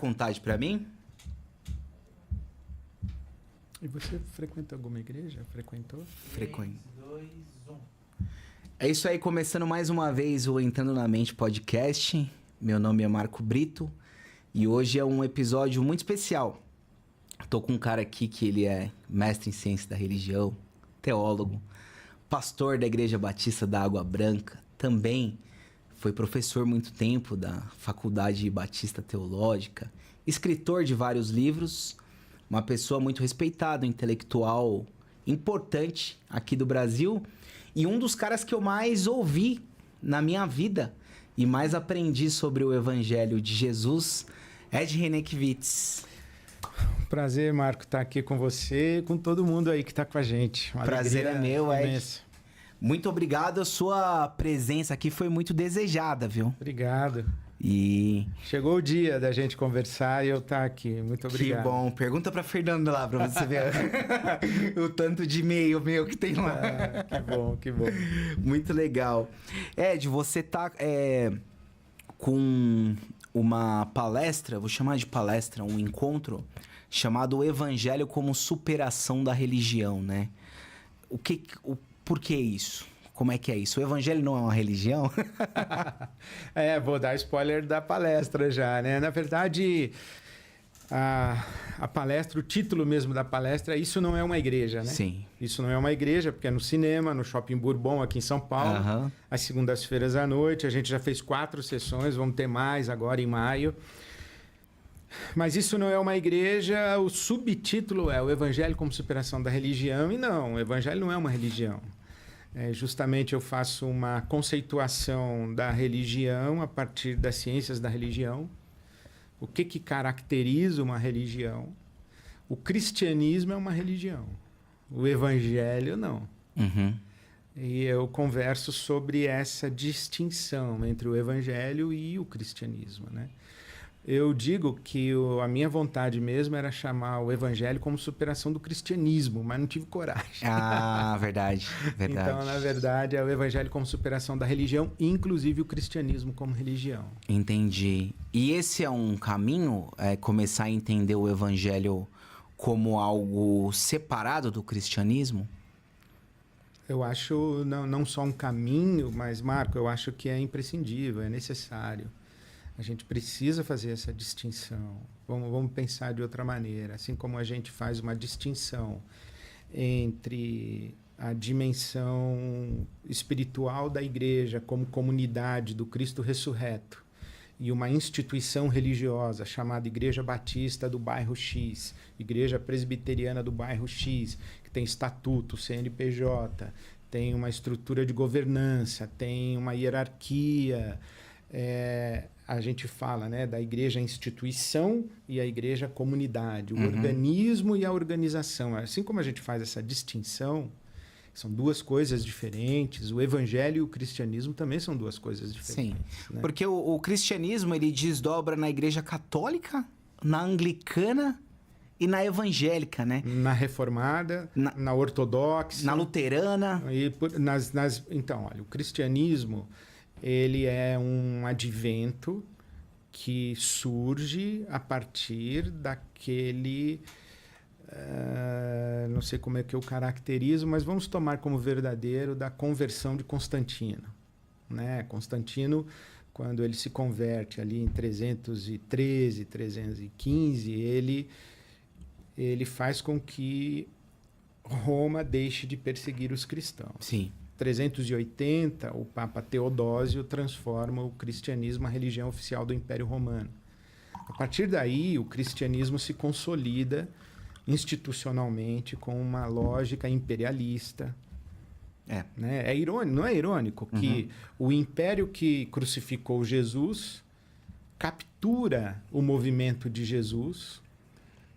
contagem pra mim? E você frequenta alguma igreja? Frequentou? Frequente. 3, 2, 1. É isso aí, começando mais uma vez o Entrando na Mente podcast. Meu nome é Marco Brito e hoje é um episódio muito especial. Tô com um cara aqui que ele é mestre em ciência da religião, teólogo, pastor da Igreja Batista da Água Branca, também foi professor muito tempo da Faculdade Batista Teológica, escritor de vários livros, uma pessoa muito respeitada, intelectual, importante aqui do Brasil e um dos caras que eu mais ouvi na minha vida e mais aprendi sobre o Evangelho de Jesus, Ed Renekiewicz. Prazer, Marco, estar aqui com você e com todo mundo aí que está com a gente. Uma Prazer é meu, Ed. imensa. Muito obrigado, a sua presença aqui foi muito desejada, viu? Obrigado. E Chegou o dia da gente conversar e eu estar aqui. Muito obrigado. que bom. Pergunta pra Fernanda lá, pra você ver o tanto de e-mail meu que tem lá. Ah, que bom, que bom. Muito legal. Ed, você tá com uma palestra, vou chamar de palestra, um encontro, chamado O Evangelho como Superação da Religião, né? Por que isso? Como é que é isso? O Evangelho não é uma religião? Vou dar spoiler da palestra já, né? Na verdade, a palestra, o título mesmo da palestra, Isso Não É Uma Igreja, né? Sim. Isso não é uma igreja, porque é no cinema, no Shopping Bourbon, aqui em São Paulo, Aham. às segundas-feiras à noite. A gente já fez 4 sessões, vamos ter mais agora em maio. Mas isso não é uma igreja, o subtítulo é o Evangelho como Superação da Religião, e não, o Evangelho não é uma religião. Justamente eu faço uma conceituação da religião a partir das ciências da religião. O que caracteriza uma religião? O cristianismo é uma religião, o Evangelho não. Uhum. E eu converso sobre essa distinção entre o Evangelho e o cristianismo, né? Eu digo que a minha vontade mesmo era chamar o Evangelho como superação do cristianismo, mas não tive coragem. Ah, verdade, verdade. Então, na verdade, é o Evangelho como superação da religião, inclusive o cristianismo como religião. Entendi. E esse é um caminho, começar a entender o Evangelho como algo separado do cristianismo? Eu acho não só um caminho, mas, Marco, eu acho que é imprescindível, é necessário. A gente precisa fazer essa distinção. Vamos pensar de outra maneira. Assim como a gente faz uma distinção entre a dimensão espiritual da igreja como comunidade do Cristo ressurreto e uma instituição religiosa chamada Igreja Batista do bairro X, Igreja Presbiteriana do bairro X, que tem estatuto, CNPJ, tem uma estrutura de governança, tem uma hierarquia. A gente fala, né, da igreja instituição e a igreja comunidade, o organismo e a organização. Assim como a gente faz essa distinção, são duas coisas diferentes. O evangelho e o cristianismo também são duas coisas diferentes. Sim, né? porque o cristianismo ele desdobra na igreja católica, na anglicana e na evangélica, né? Na reformada, na ortodoxa, na luterana. Então, olha, o cristianismo ele é um advento que surge a partir daquele... não sei como é que eu caracterizo, mas vamos tomar como verdadeiro da conversão de Constantino. Né? Constantino, quando ele se converte ali em 313, 315, ele faz com que Roma deixe de perseguir os cristãos. Sim. 380, o Papa Teodósio transforma o cristianismo a religião oficial do Império Romano. A partir daí, o cristianismo se consolida institucionalmente com uma lógica imperialista. Né? É irônico, não é irônico que o império que crucificou Jesus captura o movimento de Jesus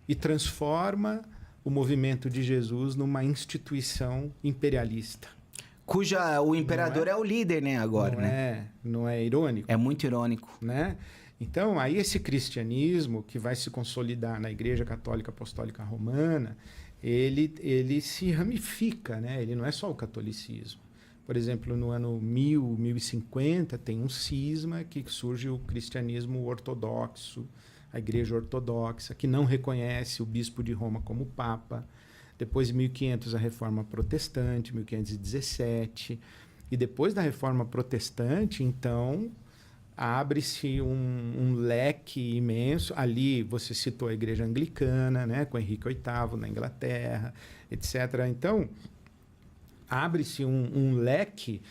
e transforma o movimento de Jesus numa instituição imperialista. O imperador é o líder, né, agora, né? Não é irônico? É muito irônico. Né? Então, aí esse cristianismo que vai se consolidar na Igreja Católica Apostólica Romana, ele se ramifica, né? Ele não é só o catolicismo. Por exemplo, no ano 1050, tem um cisma que surge o cristianismo ortodoxo, a Igreja Ortodoxa, que não reconhece o bispo de Roma como Papa. Depois, em 1500, a Reforma Protestante, 1517. E depois da Reforma Protestante, então, abre-se um leque imenso. Ali, você citou a Igreja Anglicana, né, com Henrique VIII, na Inglaterra, etc. Então, abre-se um leque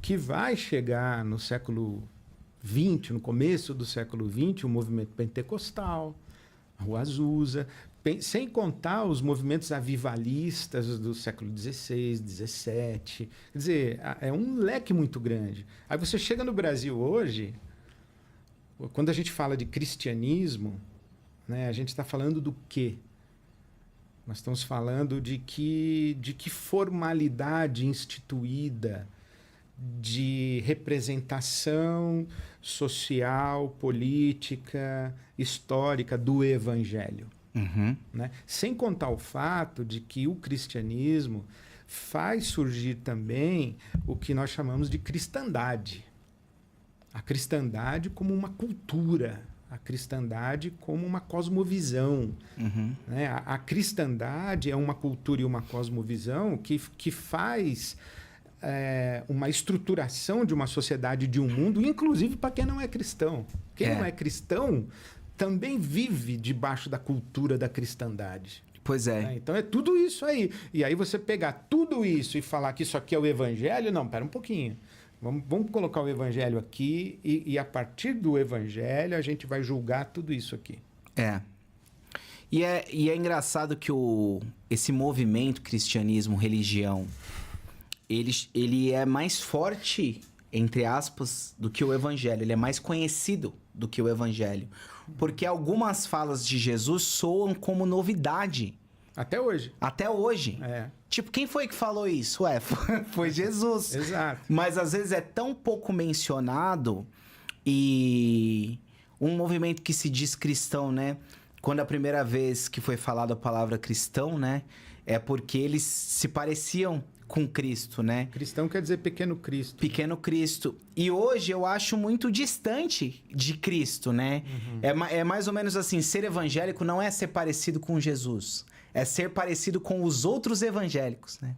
que vai chegar no século XX, no começo do século XX, o movimento pentecostal, a Rua Azusa, sem contar os movimentos avivalistas do século XVI, XVII. Quer dizer, é um leque muito grande. Aí você chega no Brasil hoje, quando a gente fala de cristianismo, né, a gente está falando do quê? Nós estamos falando de que formalidade instituída de representação social, política, histórica do Evangelho. Uhum. Né? Sem contar o fato de que o cristianismo faz surgir também o que nós chamamos de cristandade. A cristandade como uma cultura, a cristandade como uma cosmovisão. Uhum. Né? A cristandade é uma cultura e uma cosmovisão que faz uma estruturação de uma sociedade, de um mundo, inclusive para quem não é cristão. Quem não é cristão também vive debaixo da cultura da cristandade. Pois é. Né? Então é tudo isso aí. E aí você pegar tudo isso e falar que isso aqui é o evangelho, não, pera um pouquinho. Vamos colocar o evangelho aqui e a partir do evangelho a gente vai julgar tudo isso aqui. E é engraçado que esse movimento cristianismo, religião, ele é mais forte, entre aspas, do que o evangelho. Ele é mais conhecido do que o evangelho. Porque algumas falas de Jesus soam como novidade. Até hoje. Até hoje. Tipo, quem foi que falou isso? Foi Jesus. Exato. Mas às vezes é tão pouco mencionado e um movimento que se diz cristão, né? Quando a primeira vez que foi falada a palavra cristão, né? É porque eles se pareciam com Cristo, né? Cristão quer dizer pequeno Cristo. Pequeno Cristo. E hoje eu acho muito distante de Cristo, né? Uhum. É mais ou menos assim, ser evangélico não é ser parecido com Jesus. É ser parecido com os outros evangélicos, né?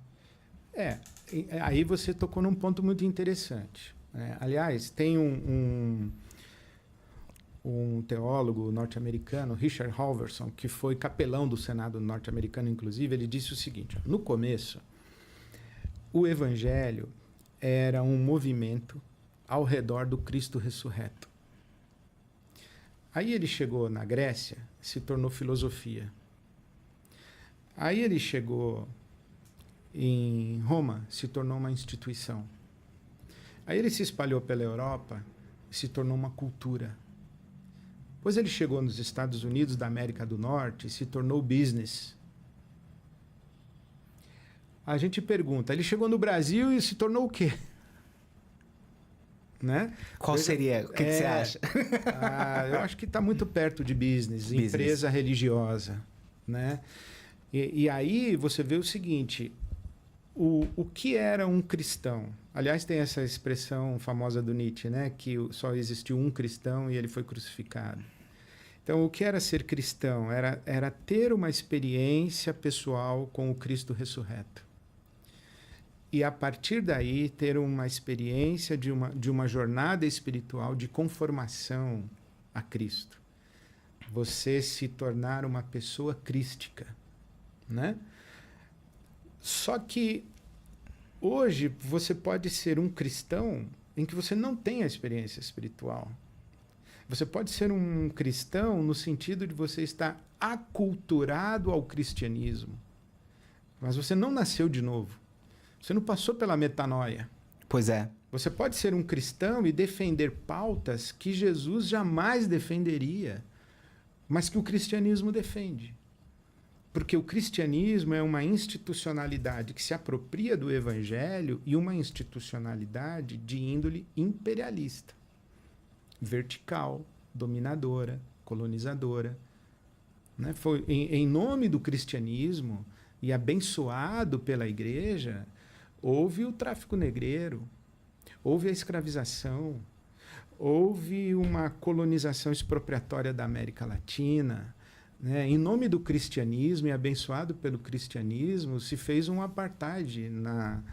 Aí você tocou num ponto muito interessante. Né? Aliás, tem um teólogo norte-americano, Richard Halverson, que foi capelão do Senado norte-americano, inclusive, ele disse o seguinte: no começo, o evangelho era um movimento ao redor do Cristo ressurreto. Aí ele chegou na Grécia, se tornou filosofia. Aí ele chegou em Roma, se tornou uma instituição. Aí ele se espalhou pela Europa e se tornou uma cultura. Depois ele chegou nos Estados Unidos da América do Norte e se tornou business. A gente pergunta, ele chegou no Brasil e se tornou o quê? Né? Qual seria? O que você acha? Eu acho que está muito perto de business, empresa religiosa. Né? E aí você vê o seguinte, o que era um cristão? Aliás, tem essa expressão famosa do Nietzsche, né? Que só existiu um cristão e ele foi crucificado. Então, o que era ser cristão? Era ter uma experiência pessoal com o Cristo ressurreto. E, a partir daí, ter uma experiência de uma jornada espiritual de conformação a Cristo. Você se tornar uma pessoa crística. Né? Só que, hoje, você pode ser um cristão em que você não tem a experiência espiritual. Você pode ser um cristão no sentido de você estar aculturado ao cristianismo. Mas você não nasceu de novo. Você não passou pela metanoia. Pois é. Você pode ser um cristão e defender pautas que Jesus jamais defenderia, mas que o cristianismo defende. Porque o cristianismo é uma institucionalidade que se apropria do evangelho e uma institucionalidade de índole imperialista, vertical, dominadora, colonizadora. Né? Foi em nome do cristianismo e abençoado pela igreja, houve o tráfico negreiro, houve a escravização, houve uma colonização expropriatória da América Latina, né? Em nome do cristianismo e abençoado pelo cristianismo, se fez um apartheid na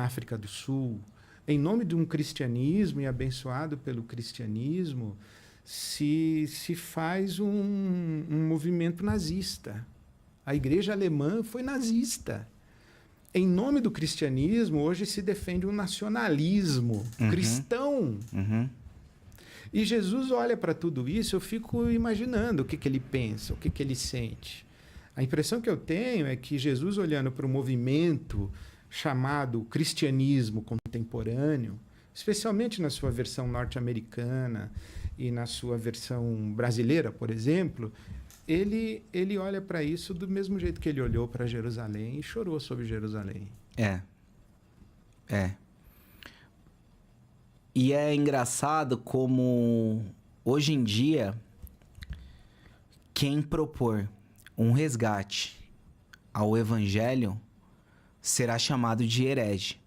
África do Sul. Em nome de um cristianismo e abençoado pelo cristianismo, se faz um movimento nazista. A igreja alemã foi nazista. Em nome do cristianismo, hoje se defende um nacionalismo cristão. E Jesus olha para tudo isso, eu fico imaginando o que ele pensa, o que ele sente. A impressão que eu tenho é que Jesus, olhando para o movimento chamado cristianismo contemporâneo, especialmente na sua versão norte-americana e na sua versão brasileira, por exemplo, ele olha para isso do mesmo jeito que ele olhou para Jerusalém e chorou sobre Jerusalém. E é engraçado como, hoje em dia, quem propor um resgate ao evangelho será chamado de herege.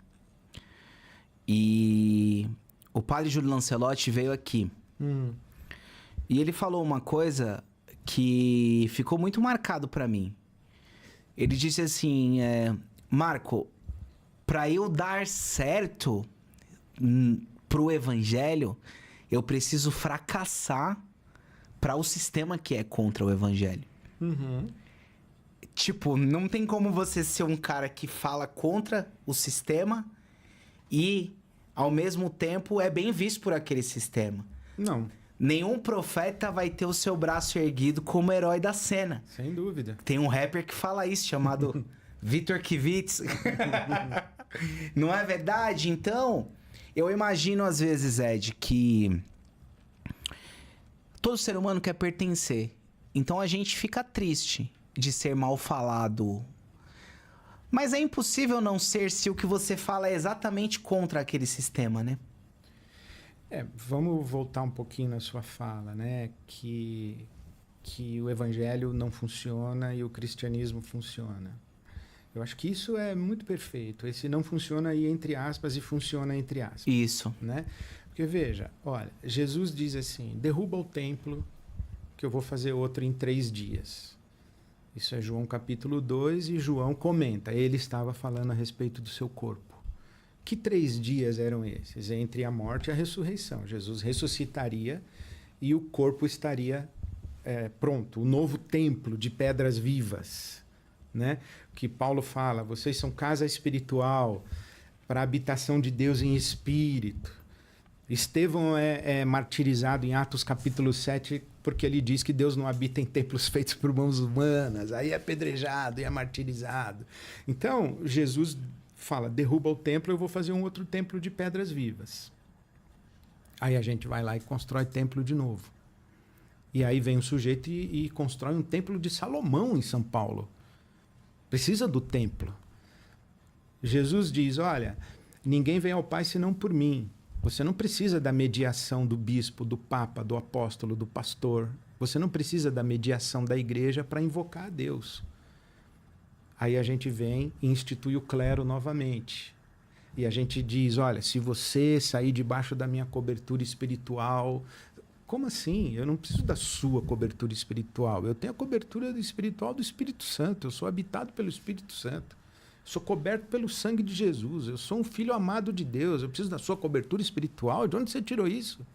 E o padre Júlio Lancelotti veio aqui. E ele falou uma coisa que ficou muito marcado para mim. Ele disse assim, Marco, para eu dar certo pro evangelho, eu preciso fracassar para o sistema que é contra o evangelho. Tipo, não tem como você ser um cara que fala contra o sistema e, ao mesmo tempo, é bem visto por aquele sistema. Não. Nenhum profeta vai ter o seu braço erguido como herói da cena. Sem dúvida. Tem um rapper que fala isso, chamado Vitor Kivitz. Não é verdade? Então, eu imagino às vezes, Ed, que todo ser humano quer pertencer. Então a gente fica triste de ser mal falado. Mas é impossível não ser se o que você fala é exatamente contra aquele sistema, né? Vamos voltar um pouquinho na sua fala, né? Que o evangelho não funciona e o cristianismo funciona. Eu acho que isso é muito perfeito. Esse não funciona aí entre aspas e funciona entre aspas. Isso. Né? Porque veja, olha, Jesus diz assim, derruba o templo que eu vou fazer outro em 3 dias. Isso é João capítulo 2 e João comenta. Ele estava falando a respeito do seu corpo. Que 3 dias eram esses? Entre a morte e a ressurreição. Jesus ressuscitaria e o corpo estaria pronto. O novo templo de pedras vivas. Né? Que Paulo fala, vocês são casa espiritual para a habitação de Deus em espírito. Estevão é martirizado em Atos capítulo 7 porque ele diz que Deus não habita em templos feitos por mãos humanas. Aí é apedrejado e é martirizado. Então, Jesus fala, derruba o templo, eu vou fazer um outro templo de pedras vivas. Aí a gente vai lá e constrói templo de novo. E aí vem um sujeito e constrói um templo de Salomão em São Paulo. Precisa do templo. Jesus diz, olha, ninguém vem ao Pai senão por mim. Você não precisa da mediação do bispo, do papa, do apóstolo, do pastor. Você não precisa da mediação da igreja para invocar a Deus. Aí a gente vem e institui o clero novamente. E a gente diz, olha, se você sair debaixo da minha cobertura espiritual... Como assim? Eu não preciso da sua cobertura espiritual. Eu tenho a cobertura espiritual do Espírito Santo. Eu sou habitado pelo Espírito Santo. Sou coberto pelo sangue de Jesus. Eu sou um filho amado de Deus. Eu preciso da sua cobertura espiritual. De onde você tirou isso?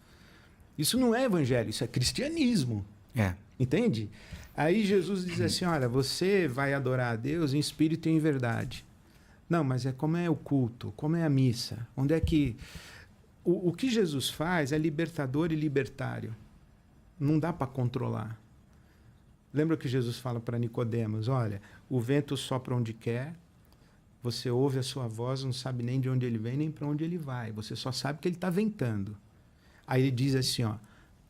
Isso não é evangelho, isso é cristianismo. Entende? Aí Jesus diz assim, olha, você vai adorar a Deus em espírito e em verdade. Não, mas como é o culto? Como é a missa? Onde é que... O que Jesus faz é libertador e libertário. Não dá para controlar. Lembra que Jesus fala para Nicodemos, olha, o vento sopra onde quer, você ouve a sua voz, não sabe nem de onde ele vem, nem para onde ele vai. Você só sabe que ele está ventando. Aí ele diz assim, ó,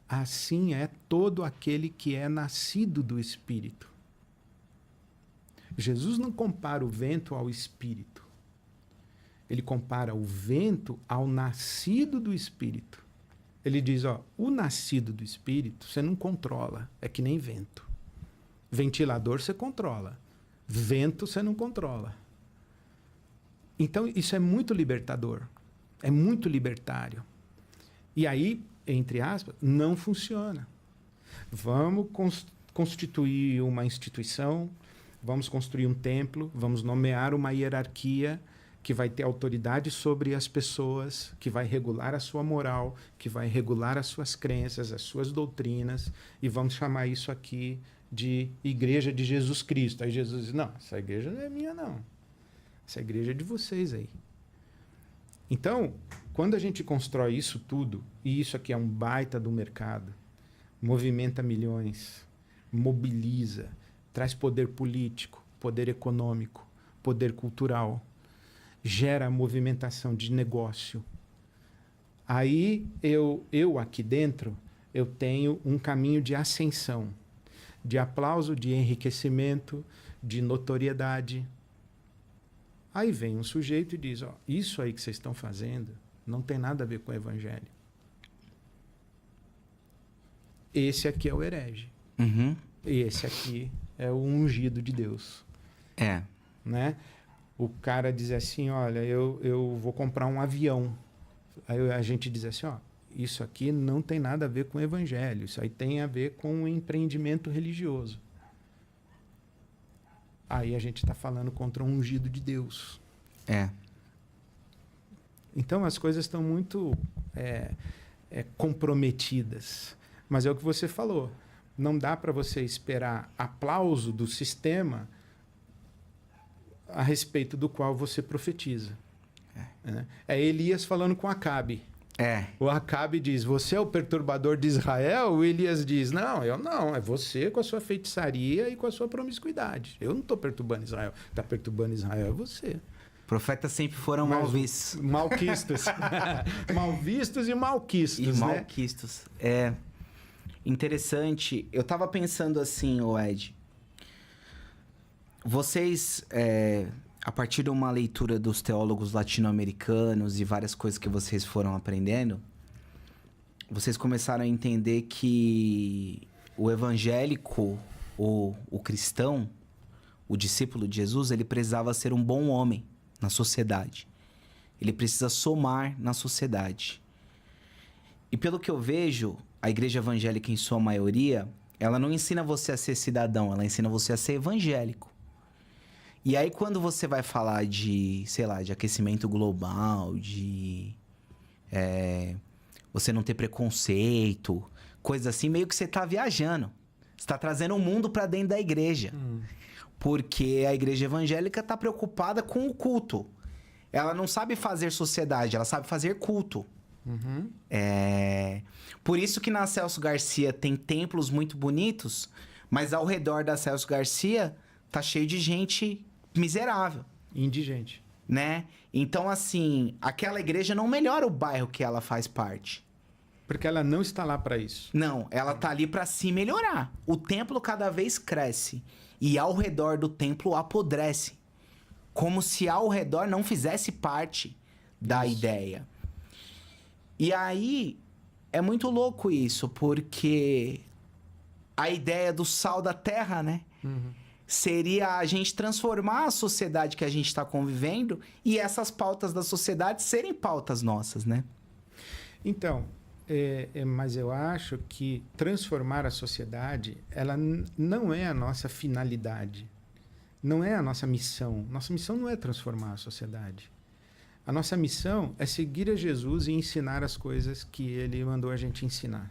assim é todo aquele que é nascido do Espírito. Jesus não compara o vento ao Espírito. Ele compara o vento ao nascido do Espírito. Ele diz, ó, o nascido do Espírito você não controla, é que nem vento. Ventilador você controla, vento você não controla. Então isso é muito libertador, é muito libertário. E aí entre aspas, não funciona. Vamos constituir uma instituição, vamos construir um templo, vamos nomear uma hierarquia que vai ter autoridade sobre as pessoas, que vai regular a sua moral, que vai regular as suas crenças, as suas doutrinas, e vamos chamar isso aqui de Igreja de Jesus Cristo. Aí Jesus diz, não, essa igreja não é minha, não. Essa igreja é de vocês aí. Então, quando a gente constrói isso tudo, e isso aqui é um baita do mercado, movimenta milhões, mobiliza, traz poder político, poder econômico, poder cultural, gera movimentação de negócio. Aí, eu aqui dentro, eu tenho um caminho de ascensão, de aplauso, de enriquecimento, de notoriedade. Aí vem um sujeito e diz, ó, isso aí que vocês estão fazendo não tem nada a ver com o evangelho. Esse aqui é o herege. Uhum. E esse aqui é o ungido de Deus. É. Né? O cara diz assim, olha, eu vou comprar um avião. Aí a gente diz assim, ó, isso aqui não tem nada a ver com o evangelho, isso aí tem a ver com um empreendimento religioso. Aí a gente está falando contra um ungido de Deus. É. Então as coisas estão muito comprometidas. Mas é o que você falou. Não dá para você esperar aplauso do sistema a respeito do qual você profetiza. É Elias falando com Acabe. O Acabe diz, você é o perturbador de Israel? O Elias diz, não, eu não. É você com a sua feitiçaria e com a sua promiscuidade. Eu não estou perturbando Israel. Está perturbando Israel é você. Profetas sempre foram mal vistos. Malquistas. Mal vistos e malquistos. E malquistos. É interessante. Eu estava pensando assim, Ed. Vocês... a partir de uma leitura dos teólogos latino-americanos e várias coisas que vocês foram aprendendo, vocês começaram a entender que o evangélico, o cristão, o discípulo de Jesus, ele precisava ser um bom homem na sociedade. Ele precisa somar na sociedade. E pelo que eu vejo, a igreja evangélica, em sua maioria, ela não ensina você a ser cidadão, ela ensina você a ser evangélico. E aí, quando você vai falar de, sei lá, de aquecimento global, de você não ter preconceito, coisas assim, meio que você tá viajando. Você tá trazendo o mundo para dentro da igreja. Porque a igreja evangélica tá preocupada com o culto. Ela não sabe fazer sociedade, ela sabe fazer culto. Por isso que na Celso Garcia tem templos muito bonitos, mas ao redor da Celso Garcia tá cheio de gente miserável. Indigente. Né? Então, assim, aquela igreja não melhora o bairro que ela faz parte. Porque ela não está lá para isso. Não, ela tá ali para se melhorar. O templo cada vez cresce. E ao redor do templo apodrece. Como se ao redor não fizesse parte da ideia. E aí, é muito louco isso, porque a ideia do sal da terra, né? Seria a gente transformar a sociedade que a gente está convivendo e essas pautas da sociedade serem pautas nossas, né? Então, mas eu acho que transformar a sociedade, ela não é a nossa finalidade. Não é a nossa missão. Nossa missão não é transformar a sociedade. A nossa missão é seguir a Jesus e ensinar as coisas que ele mandou a gente ensinar.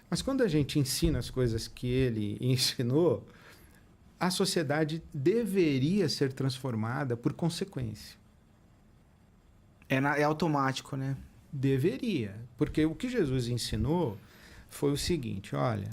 Mas quando a gente ensina as coisas que ele ensinou, a sociedade deveria ser transformada por consequência. É automático, né? Deveria. Porque o que Jesus ensinou foi o seguinte, olha,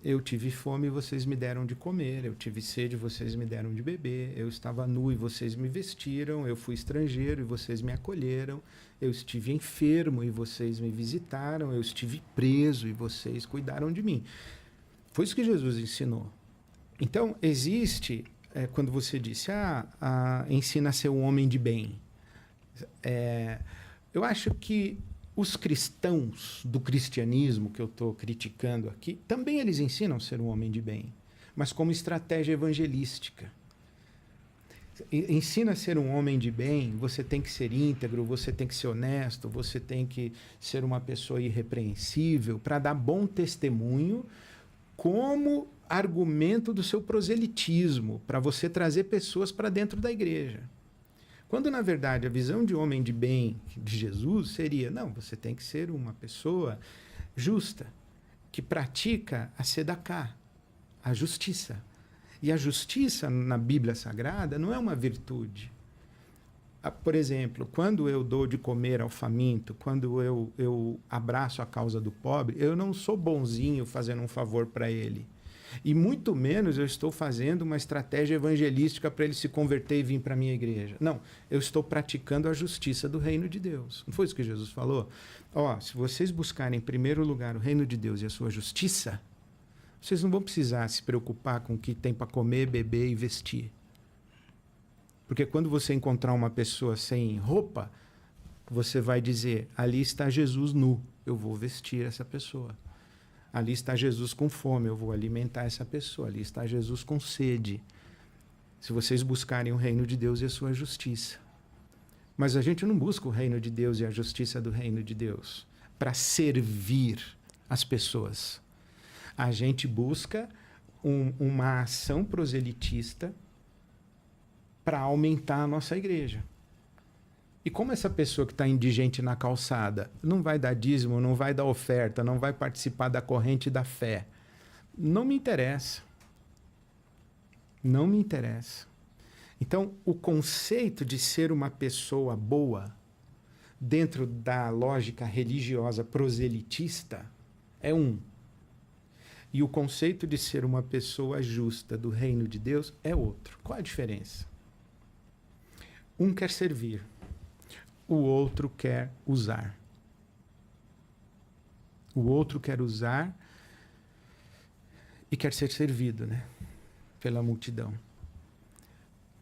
eu tive fome e vocês me deram de comer, eu tive sede e vocês me deram de beber, eu estava nu e vocês me vestiram, eu fui estrangeiro e vocês me acolheram, eu estive enfermo e vocês me visitaram, eu estive preso e vocês cuidaram de mim. Foi isso que Jesus ensinou. Então, existe, quando você disse, ensina a ser um homem de bem. Eu acho que os cristãos do cristianismo que eu estou criticando aqui, também eles ensinam a ser um homem de bem, mas como estratégia evangelística. ensina a ser um homem de bem, você tem que ser íntegro, você tem que ser honesto, você tem que ser uma pessoa irrepreensível para dar bom testemunho como argumento do seu proselitismo, para você trazer pessoas para dentro da igreja. Quando, na verdade, a visão de homem de bem de Jesus seria, não, você tem que ser uma pessoa justa, que pratica a tzedakah, a justiça. E a justiça na Bíblia Sagrada não é uma virtude. Por exemplo, quando eu dou de comer ao faminto, quando eu abraço a causa do pobre, eu não sou bonzinho fazendo um favor para ele. E muito menos eu estou fazendo uma estratégia evangelística para ele se converter e vir para a minha igreja. Não, eu estou praticando a justiça do reino de Deus. Não foi isso que Jesus falou? Se vocês buscarem em primeiro lugar o reino de Deus e a sua justiça, vocês não vão precisar se preocupar com o que tem para comer, beber e vestir. Porque quando você encontrar uma pessoa sem roupa, você vai dizer, ali está Jesus nu, eu vou vestir essa pessoa. Ali está Jesus com fome, eu vou alimentar essa pessoa. Ali está Jesus com sede. Se vocês buscarem o reino de Deus e a sua justiça. Mas a gente não busca o reino de Deus e a justiça do reino de Deus para servir as pessoas. A gente busca uma ação proselitista para aumentar a nossa igreja. E como essa pessoa que está indigente na calçada não vai dar dízimo, não vai dar oferta, não vai participar da corrente da fé, não me interessa. Não me interessa. Então, o conceito de ser uma pessoa boa, dentro da lógica religiosa proselitista, é um. E o conceito de ser uma pessoa justa do reino de Deus é outro. Qual a diferença? Um quer servir, o outro quer usar. O outro quer usar e quer ser servido, né? Pela multidão.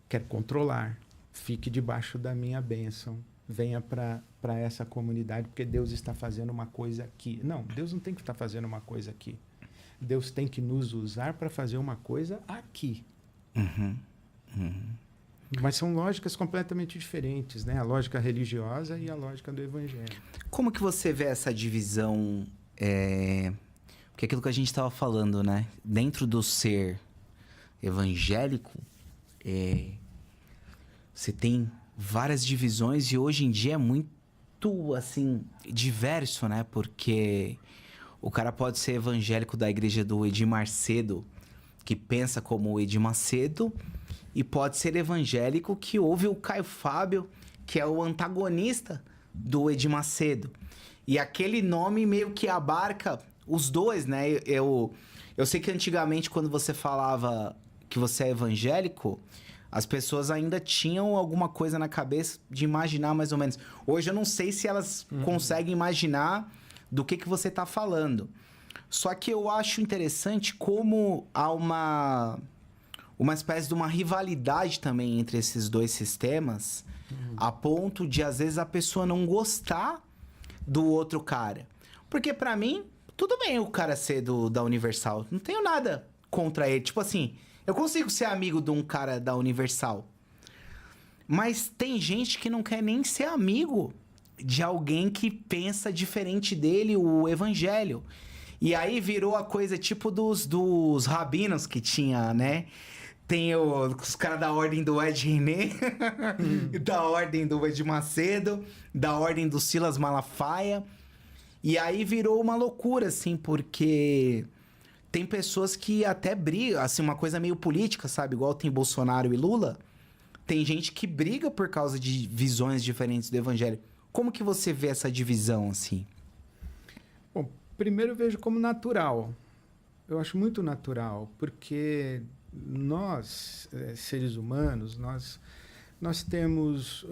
Quer controlar. Fique debaixo da minha bênção. Venha para essa comunidade, porque Deus está fazendo uma coisa aqui. Não, Deus não tem que estar fazendo uma coisa aqui. Deus tem que nos usar para fazer uma coisa aqui. Mas são lógicas completamente diferentes, né? A lógica religiosa e a lógica do evangelho. Como que você vê essa divisão? Porque aquilo que a gente estava falando, né? Dentro do ser evangélico, você tem várias divisões e hoje em dia é muito, assim, diverso, né? Porque o cara pode ser evangélico da igreja do Edir Macedo, que pensa como o Edir Macedo, e pode ser evangélico que ouve o Caio Fábio, que é o antagonista do Edir Macedo. E aquele nome meio que abarca os dois, né? Eu sei que antigamente, quando você falava que você é evangélico, as pessoas ainda tinham alguma coisa na cabeça de imaginar mais ou menos. Hoje eu não sei se elas conseguem imaginar do que você está falando. Só que eu acho interessante como há uma espécie de uma rivalidade também entre esses dois sistemas, a ponto de, às vezes, a pessoa não gostar do outro cara. Porque, pra mim, tudo bem o cara ser da Universal. Não tenho nada contra ele. Tipo assim, eu consigo ser amigo de um cara da Universal. Mas tem gente que não quer nem ser amigo de alguém que pensa diferente dele, o evangelho. E aí virou a coisa tipo dos rabinos que tinha, né? Tem os caras da ordem do Ed René, da ordem do Edir Macedo, da ordem do Silas Malafaia. E aí virou uma loucura, assim, porque tem pessoas que até brigam, assim, uma coisa meio política, sabe? Igual tem Bolsonaro e Lula. Tem gente que briga por causa de visões diferentes do evangelho. Como que você vê essa divisão, assim? Bom, primeiro eu vejo como natural. Eu acho muito natural, porque nós, seres humanos, nós temos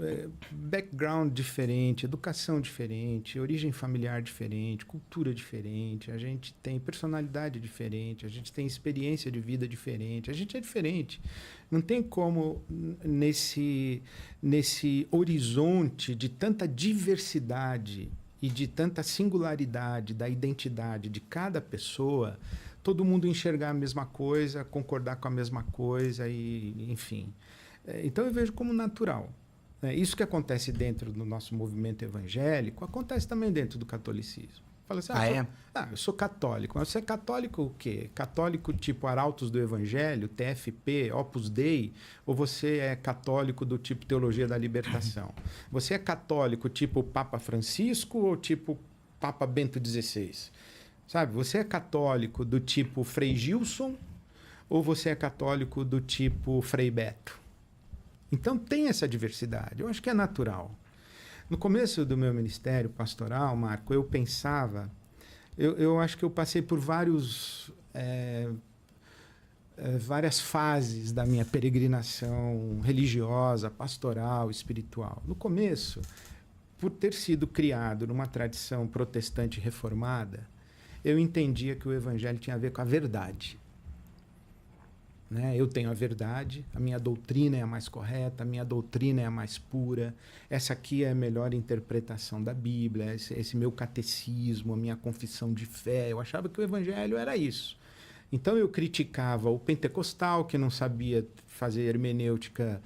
background diferente, educação diferente, origem familiar diferente, cultura diferente, a gente tem personalidade diferente, a gente tem experiência de vida diferente, a gente é diferente. Não tem como, nesse horizonte de tanta diversidade e de tanta singularidade da identidade de cada pessoa, todo mundo enxergar a mesma coisa, concordar com a mesma coisa e, enfim. Então eu vejo como natural. Isso que acontece dentro do nosso movimento evangélico acontece também dentro do catolicismo. Fala assim, eu sou católico. Mas você é católico o quê? Católico tipo Arautos do Evangelho, TFP, Opus Dei? Ou você é católico do tipo Teologia da Libertação? Você é católico tipo Papa Francisco ou tipo Papa Bento XVI? Sabe? Você é católico do tipo Frei Gilson ou você é católico do tipo Frei Beto? Então tem essa diversidade. Eu acho que é natural. No começo do meu ministério pastoral, Marco, eu pensava... Eu acho que eu passei por várias fases da minha peregrinação religiosa, pastoral, espiritual. No começo, por ter sido criado numa tradição protestante reformada, eu entendia que o evangelho tinha a ver com a verdade. Né? Eu tenho a verdade, a minha doutrina é a mais correta, a minha doutrina é a mais pura, essa aqui é a melhor interpretação da Bíblia, esse meu catecismo, a minha confissão de fé. Eu achava que o evangelho era isso. Então eu criticava o pentecostal, que não sabia fazer hermenêutica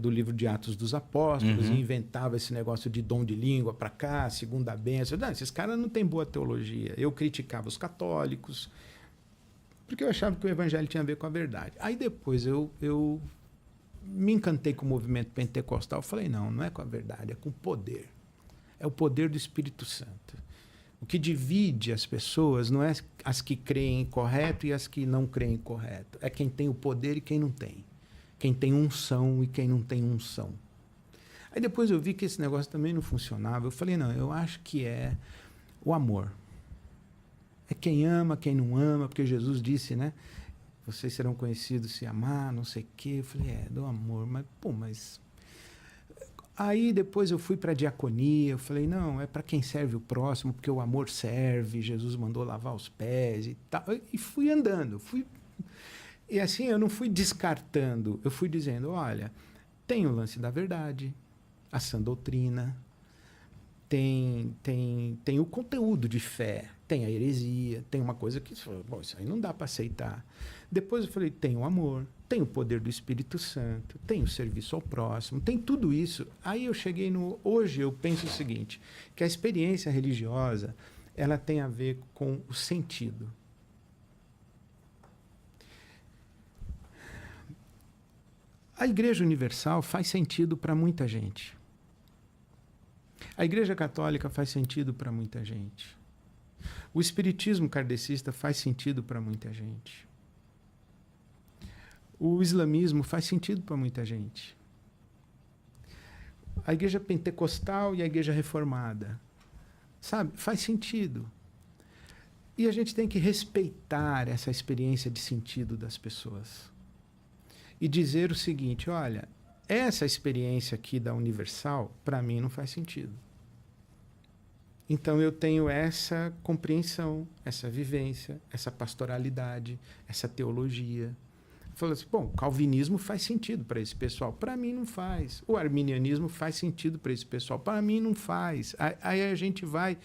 do livro de Atos dos Apóstolos, e inventava esse negócio de dom de língua para cá, segunda bênção. Não, esses caras não têm boa teologia. Eu criticava os católicos, porque eu achava que o evangelho tinha a ver com a verdade. Aí depois eu me encantei com o movimento pentecostal. Eu falei, não é com a verdade, é com o poder. É o poder do Espírito Santo. O que divide as pessoas não é as que creem correto e as que não creem correto. É quem tem o poder e quem não tem. Quem tem unção e quem não tem unção. Aí depois eu vi que esse negócio também não funcionava. Eu falei, não, eu acho que é o amor. É quem ama, quem não ama, porque Jesus disse, né? Vocês serão conhecidos se amar, não sei o quê. Eu falei, do amor. Mas... Aí depois eu fui para a diaconia, eu falei, não, é para quem serve o próximo, porque o amor serve, Jesus mandou lavar os pés e tal. E fui andando, E assim, eu não fui descartando, eu fui dizendo, olha, tem o lance da verdade, a sã doutrina, tem o conteúdo de fé, tem a heresia, tem uma coisa que, bom, isso aí não dá para aceitar. Depois eu falei, tem o amor, tem o poder do Espírito Santo, tem o serviço ao próximo, tem tudo isso. Aí eu cheguei hoje eu penso o seguinte, que a experiência religiosa, ela tem a ver com o sentido. A Igreja Universal faz sentido para muita gente. A Igreja Católica faz sentido para muita gente. O Espiritismo kardecista faz sentido para muita gente. O islamismo faz sentido para muita gente. A Igreja Pentecostal e a Igreja Reformada, sabe? Faz sentido. E a gente tem que respeitar essa experiência de sentido das pessoas. E dizer o seguinte, olha, essa experiência aqui da Universal, para mim, não faz sentido. Então, eu tenho essa compreensão, essa vivência, essa pastoralidade, essa teologia. Falou assim, bom, o calvinismo faz sentido para esse pessoal. Para mim, não faz. O arminianismo faz sentido para esse pessoal. Para mim, não faz. Aí a gente vai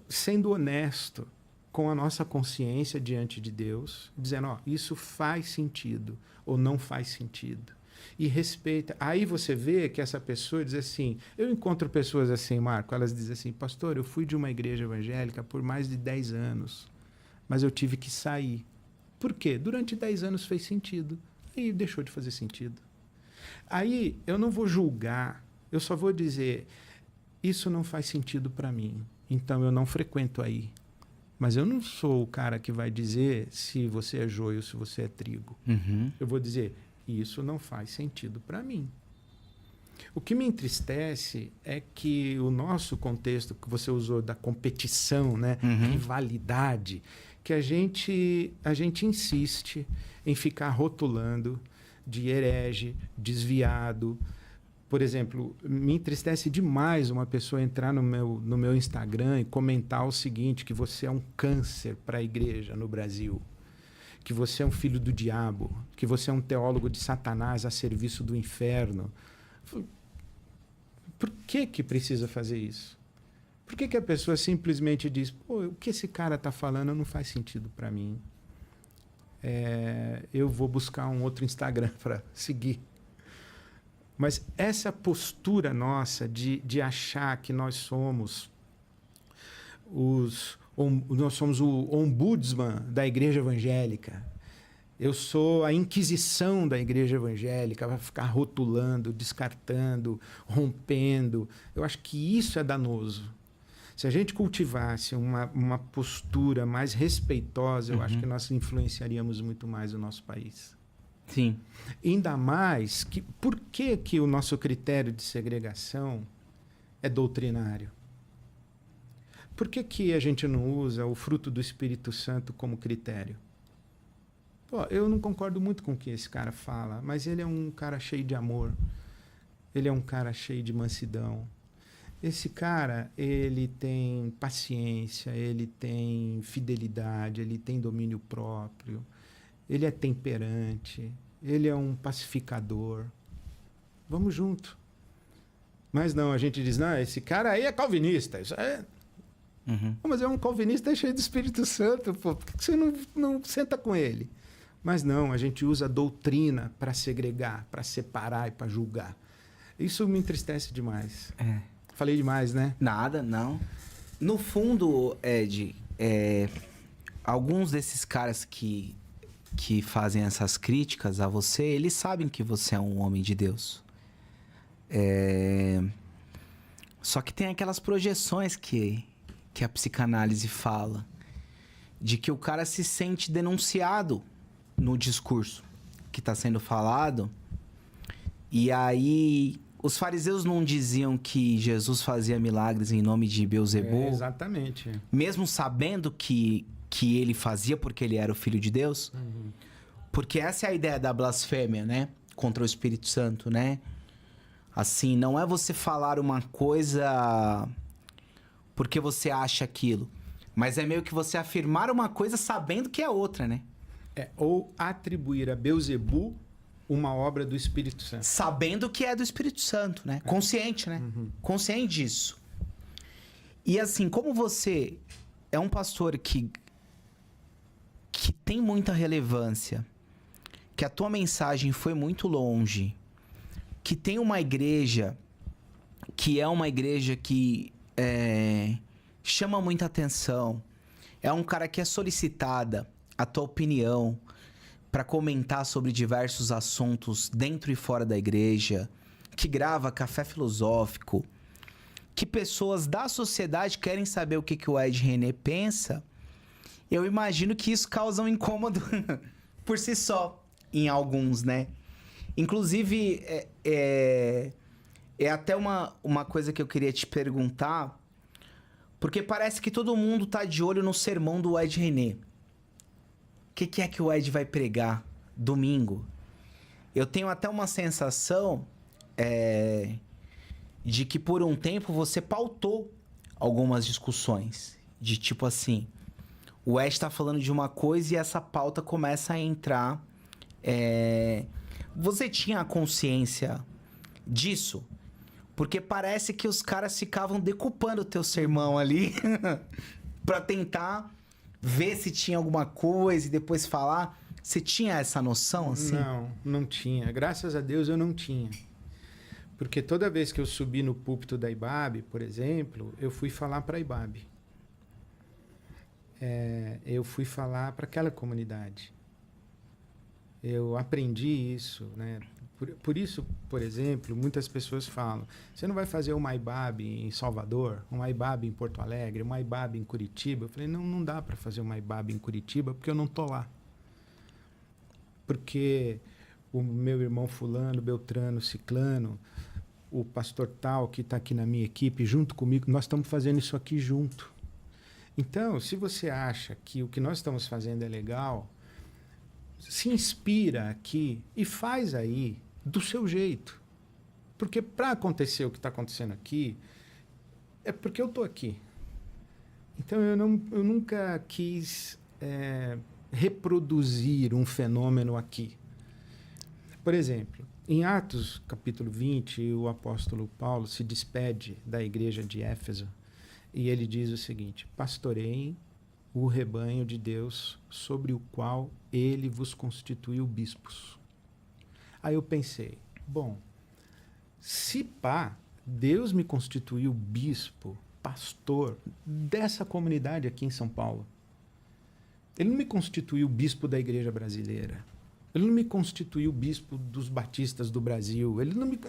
sendo honesto com a nossa consciência diante de Deus, dizendo, isso faz sentido ou não faz sentido. E respeita. Aí você vê que essa pessoa diz assim, eu encontro pessoas assim, Marco, elas dizem assim, pastor, eu fui de uma igreja evangélica por mais de 10 anos, mas eu tive que sair. Por quê? Durante 10 anos fez sentido. Aí deixou de fazer sentido. Aí eu não vou julgar, eu só vou dizer, isso não faz sentido para mim, então eu não frequento aí. Mas eu não sou o cara que vai dizer se você é joio ou se você é trigo. Eu vou dizer, isso não faz sentido para mim. O que me entristece é que o nosso contexto que você usou da competição, né, rivalidade, que a gente insiste em ficar rotulando de herege, desviado. Por exemplo, me entristece demais uma pessoa entrar no meu Instagram e comentar o seguinte, que você é um câncer para a igreja no Brasil, que você é um filho do diabo, que você é um teólogo de Satanás a serviço do inferno. Por que precisa fazer isso? Por que a pessoa simplesmente diz, pô, o que esse cara está falando não faz sentido para mim? Eu vou buscar um outro Instagram para seguir. Mas essa postura nossa de achar que nós somos o ombudsman da igreja evangélica, eu sou a inquisição da igreja evangélica, vai ficar rotulando, descartando, rompendo. Eu acho que isso é danoso. Se a gente cultivasse uma postura mais respeitosa, eu acho que nós influenciaríamos muito mais o nosso país. Sim. Ainda mais, por que o nosso critério de segregação é doutrinário? Por que a gente não usa o fruto do Espírito Santo como critério? Pô, eu não concordo muito com o que esse cara fala, mas ele é um cara cheio de amor. Ele é um cara cheio de mansidão. Esse cara, ele tem paciência, ele tem fidelidade, ele tem domínio próprio, ele é temperante, ele é um pacificador. Vamos junto. Mas não, a gente diz, não, esse cara aí é calvinista, isso é... Mas é um calvinista cheio do Espírito Santo, pô, por que você não senta com ele? Mas não, a gente usa a doutrina para segregar, para separar e para julgar. Isso me entristece demais. Falei demais, né? Nada, não. No fundo, Ed, alguns desses caras que fazem essas críticas a você, eles sabem que você é um homem de Deus. Só que tem aquelas projeções que a psicanálise fala, de que o cara se sente denunciado no discurso que está sendo falado. E aí, os fariseus não diziam que Jesus fazia milagres em nome de Beelzebul? Exatamente. Mesmo sabendo que ele fazia porque ele era o Filho de Deus? Porque essa é a ideia da blasfêmia, né? Contra o Espírito Santo, né? Assim, não é você falar uma coisa porque você acha aquilo, mas é meio que você afirmar uma coisa sabendo que é outra, né? Ou atribuir a Beelzebul uma obra do Espírito Santo. Sabendo que é do Espírito Santo, né? Consciente, né? Consciente disso. E assim, como você é um pastor que tem muita relevância, que a tua mensagem foi muito longe, que tem uma igreja que é uma igreja que chama muita atenção, é um cara que é solicitada a tua opinião para comentar sobre diversos assuntos dentro e fora da igreja, que grava café filosófico, que pessoas da sociedade querem saber o que o Ed René pensa, eu imagino que isso causa um incômodo por si só em alguns, né? Inclusive, é até uma coisa que eu queria te perguntar, porque parece que todo mundo tá de olho no sermão do Ed René. O que é que o Ed vai pregar domingo? Eu tenho até uma sensação de que por um tempo você pautou algumas discussões. De tipo assim, o Ed tá falando de uma coisa e essa pauta começa a entrar. Você tinha a consciência disso? Porque parece que os caras ficavam decupando o teu sermão ali pra tentar ver se tinha alguma coisa e depois falar. Você tinha essa noção, assim? Não tinha. Graças a Deus eu não tinha. Porque toda vez que eu subi no púlpito da IBAB, por exemplo, eu fui falar para a IBAB. Eu fui falar para aquela comunidade. Eu aprendi isso, né? Por isso, por exemplo, muitas pessoas falam, você não vai fazer uma IBAB em Salvador, uma IBAB em Porto Alegre, uma IBAB em Curitiba? Eu falei, não dá para fazer uma IBAB em Curitiba porque eu não tô lá. Porque o meu irmão fulano, Beltrano, Ciclano, o pastor tal que está aqui na minha equipe, junto comigo, nós estamos fazendo isso aqui junto. Então, se você acha que o que nós estamos fazendo é legal, se inspira aqui e faz aí do seu jeito. Porque para acontecer o que está acontecendo aqui, é porque eu estou aqui. Então eu nunca quis reproduzir um fenômeno aqui. Por exemplo, em Atos capítulo 20, o apóstolo Paulo se despede da igreja de Éfeso e ele diz o seguinte: pastoreiem o rebanho de Deus sobre o qual ele vos constituiu bispos. Aí eu pensei, bom, Se pá, Deus me constituiu bispo, pastor dessa comunidade aqui em São Paulo. Ele não me constituiu bispo da igreja brasileira. Ele não me constituiu bispo dos batistas do Brasil.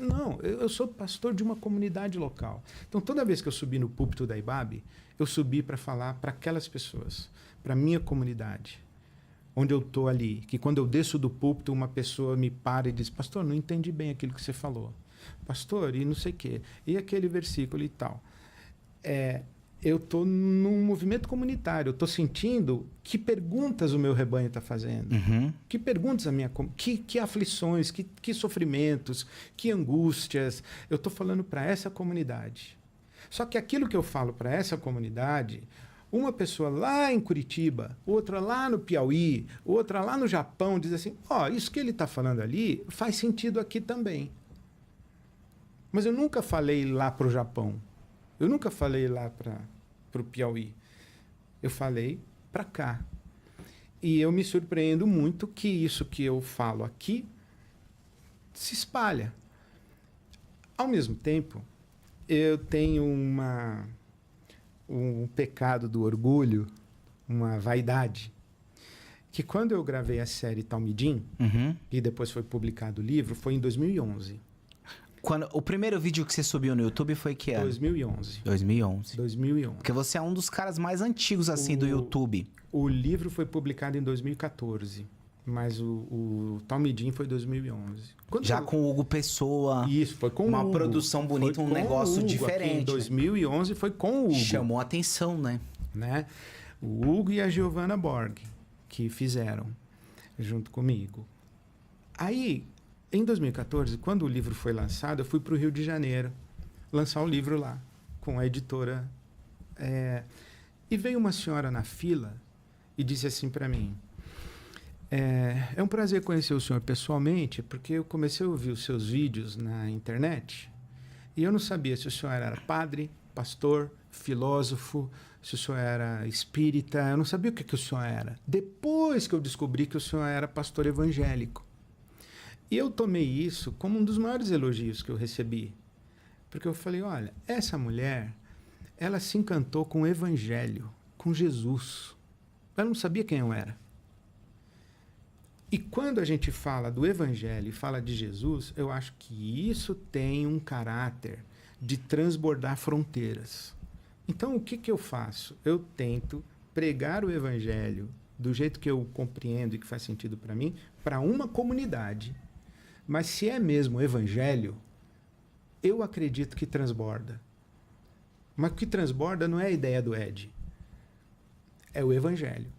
Não, eu sou pastor de uma comunidade local. Então, toda vez que eu subi no púlpito da IBAB, eu subi para falar para aquelas pessoas, para a minha comunidade, onde eu estou ali. Que quando eu desço do púlpito, uma pessoa me para e diz: pastor, não entendi bem aquilo que você falou. Pastor, e não sei o quê. E aquele versículo e tal. Eu estou num movimento comunitário. Eu estou sentindo que perguntas o meu rebanho está fazendo. Uhum. Que perguntas a minha... Que aflições, que sofrimentos, que angústias. Eu estou falando para essa comunidade. Só que aquilo que eu falo para essa comunidade, uma pessoa lá em Curitiba, outra lá no Piauí, outra lá no Japão, diz assim: isso que ele está falando ali faz sentido aqui também. Mas eu nunca falei lá para o Japão. Eu nunca falei lá para o Piauí. Eu falei para cá. E eu me surpreendo muito que isso que eu falo aqui se espalha. Ao mesmo tempo, eu tenho um pecado do orgulho, uma vaidade, que quando eu gravei a série Talmidim, e depois foi publicado o livro, foi em 2011. O primeiro vídeo que você subiu no YouTube foi que ano? 2011. 2011. Porque você é um dos caras mais antigos, assim, do YouTube. O livro foi publicado em 2014, mas o Talmidim foi em 2011. Com o Hugo Pessoa. Isso, foi com o Hugo. Uma produção bonita, um negócio diferente. Em 2011 foi com o Hugo. Chamou a atenção, né? O Hugo e a Giovanna Borg, que fizeram junto comigo. Aí, em 2014, quando o livro foi lançado, eu fui para o Rio de Janeiro lançar o livro lá, com a editora. E veio uma senhora na fila e disse assim para mim: é um prazer conhecer o senhor pessoalmente, porque eu comecei a ouvir os seus vídeos na internet e eu não sabia se o senhor era padre, pastor, filósofo, se o senhor era espírita, eu não sabia o que o senhor era. Depois que eu descobri que o senhor era pastor evangélico. E eu tomei isso como um dos maiores elogios que eu recebi. Porque eu falei: olha, essa mulher, ela se encantou com o evangelho, com Jesus. Ela não sabia quem eu era. E quando a gente fala do evangelho e fala de Jesus, eu acho que isso tem um caráter de transbordar fronteiras. Então, o que eu faço? Eu tento pregar o evangelho do jeito que eu compreendo e que faz sentido para mim, para uma comunidade. Mas se é mesmo o evangelho, eu acredito que transborda. Mas o que transborda não é a ideia do Ed. É o evangelho.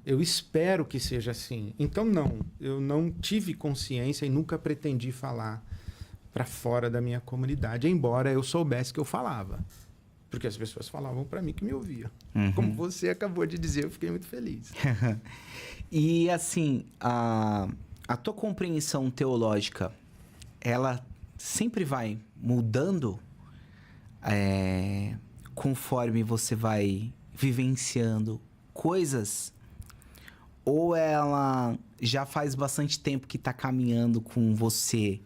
Eu espero que seja assim. Então, eu não tive consciência e nunca pretendi falar para fora da minha comunidade, embora eu soubesse que eu falava. Porque as pessoas falavam para mim que me ouviam. Como você acabou de dizer, eu fiquei muito feliz. E, assim, a tua compreensão teológica, ela sempre vai mudando conforme você vai vivenciando coisas? Ou ela já faz bastante tempo que está caminhando com você?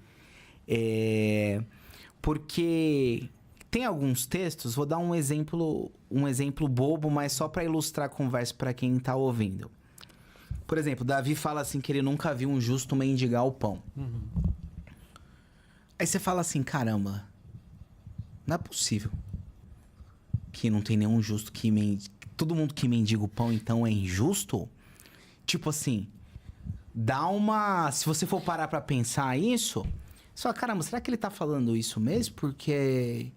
Porque tem alguns textos, vou dar um exemplo bobo, mas só para ilustrar a conversa para quem está ouvindo. Por exemplo, Davi fala assim que ele nunca viu um justo mendigar o pão. Aí você fala assim: caramba, não é possível que não tem nenhum justo que todo mundo que mendiga o pão então é injusto? Tipo assim, dá uma... Se você for parar pra pensar isso, você fala: caramba, será que ele tá falando isso mesmo? Porque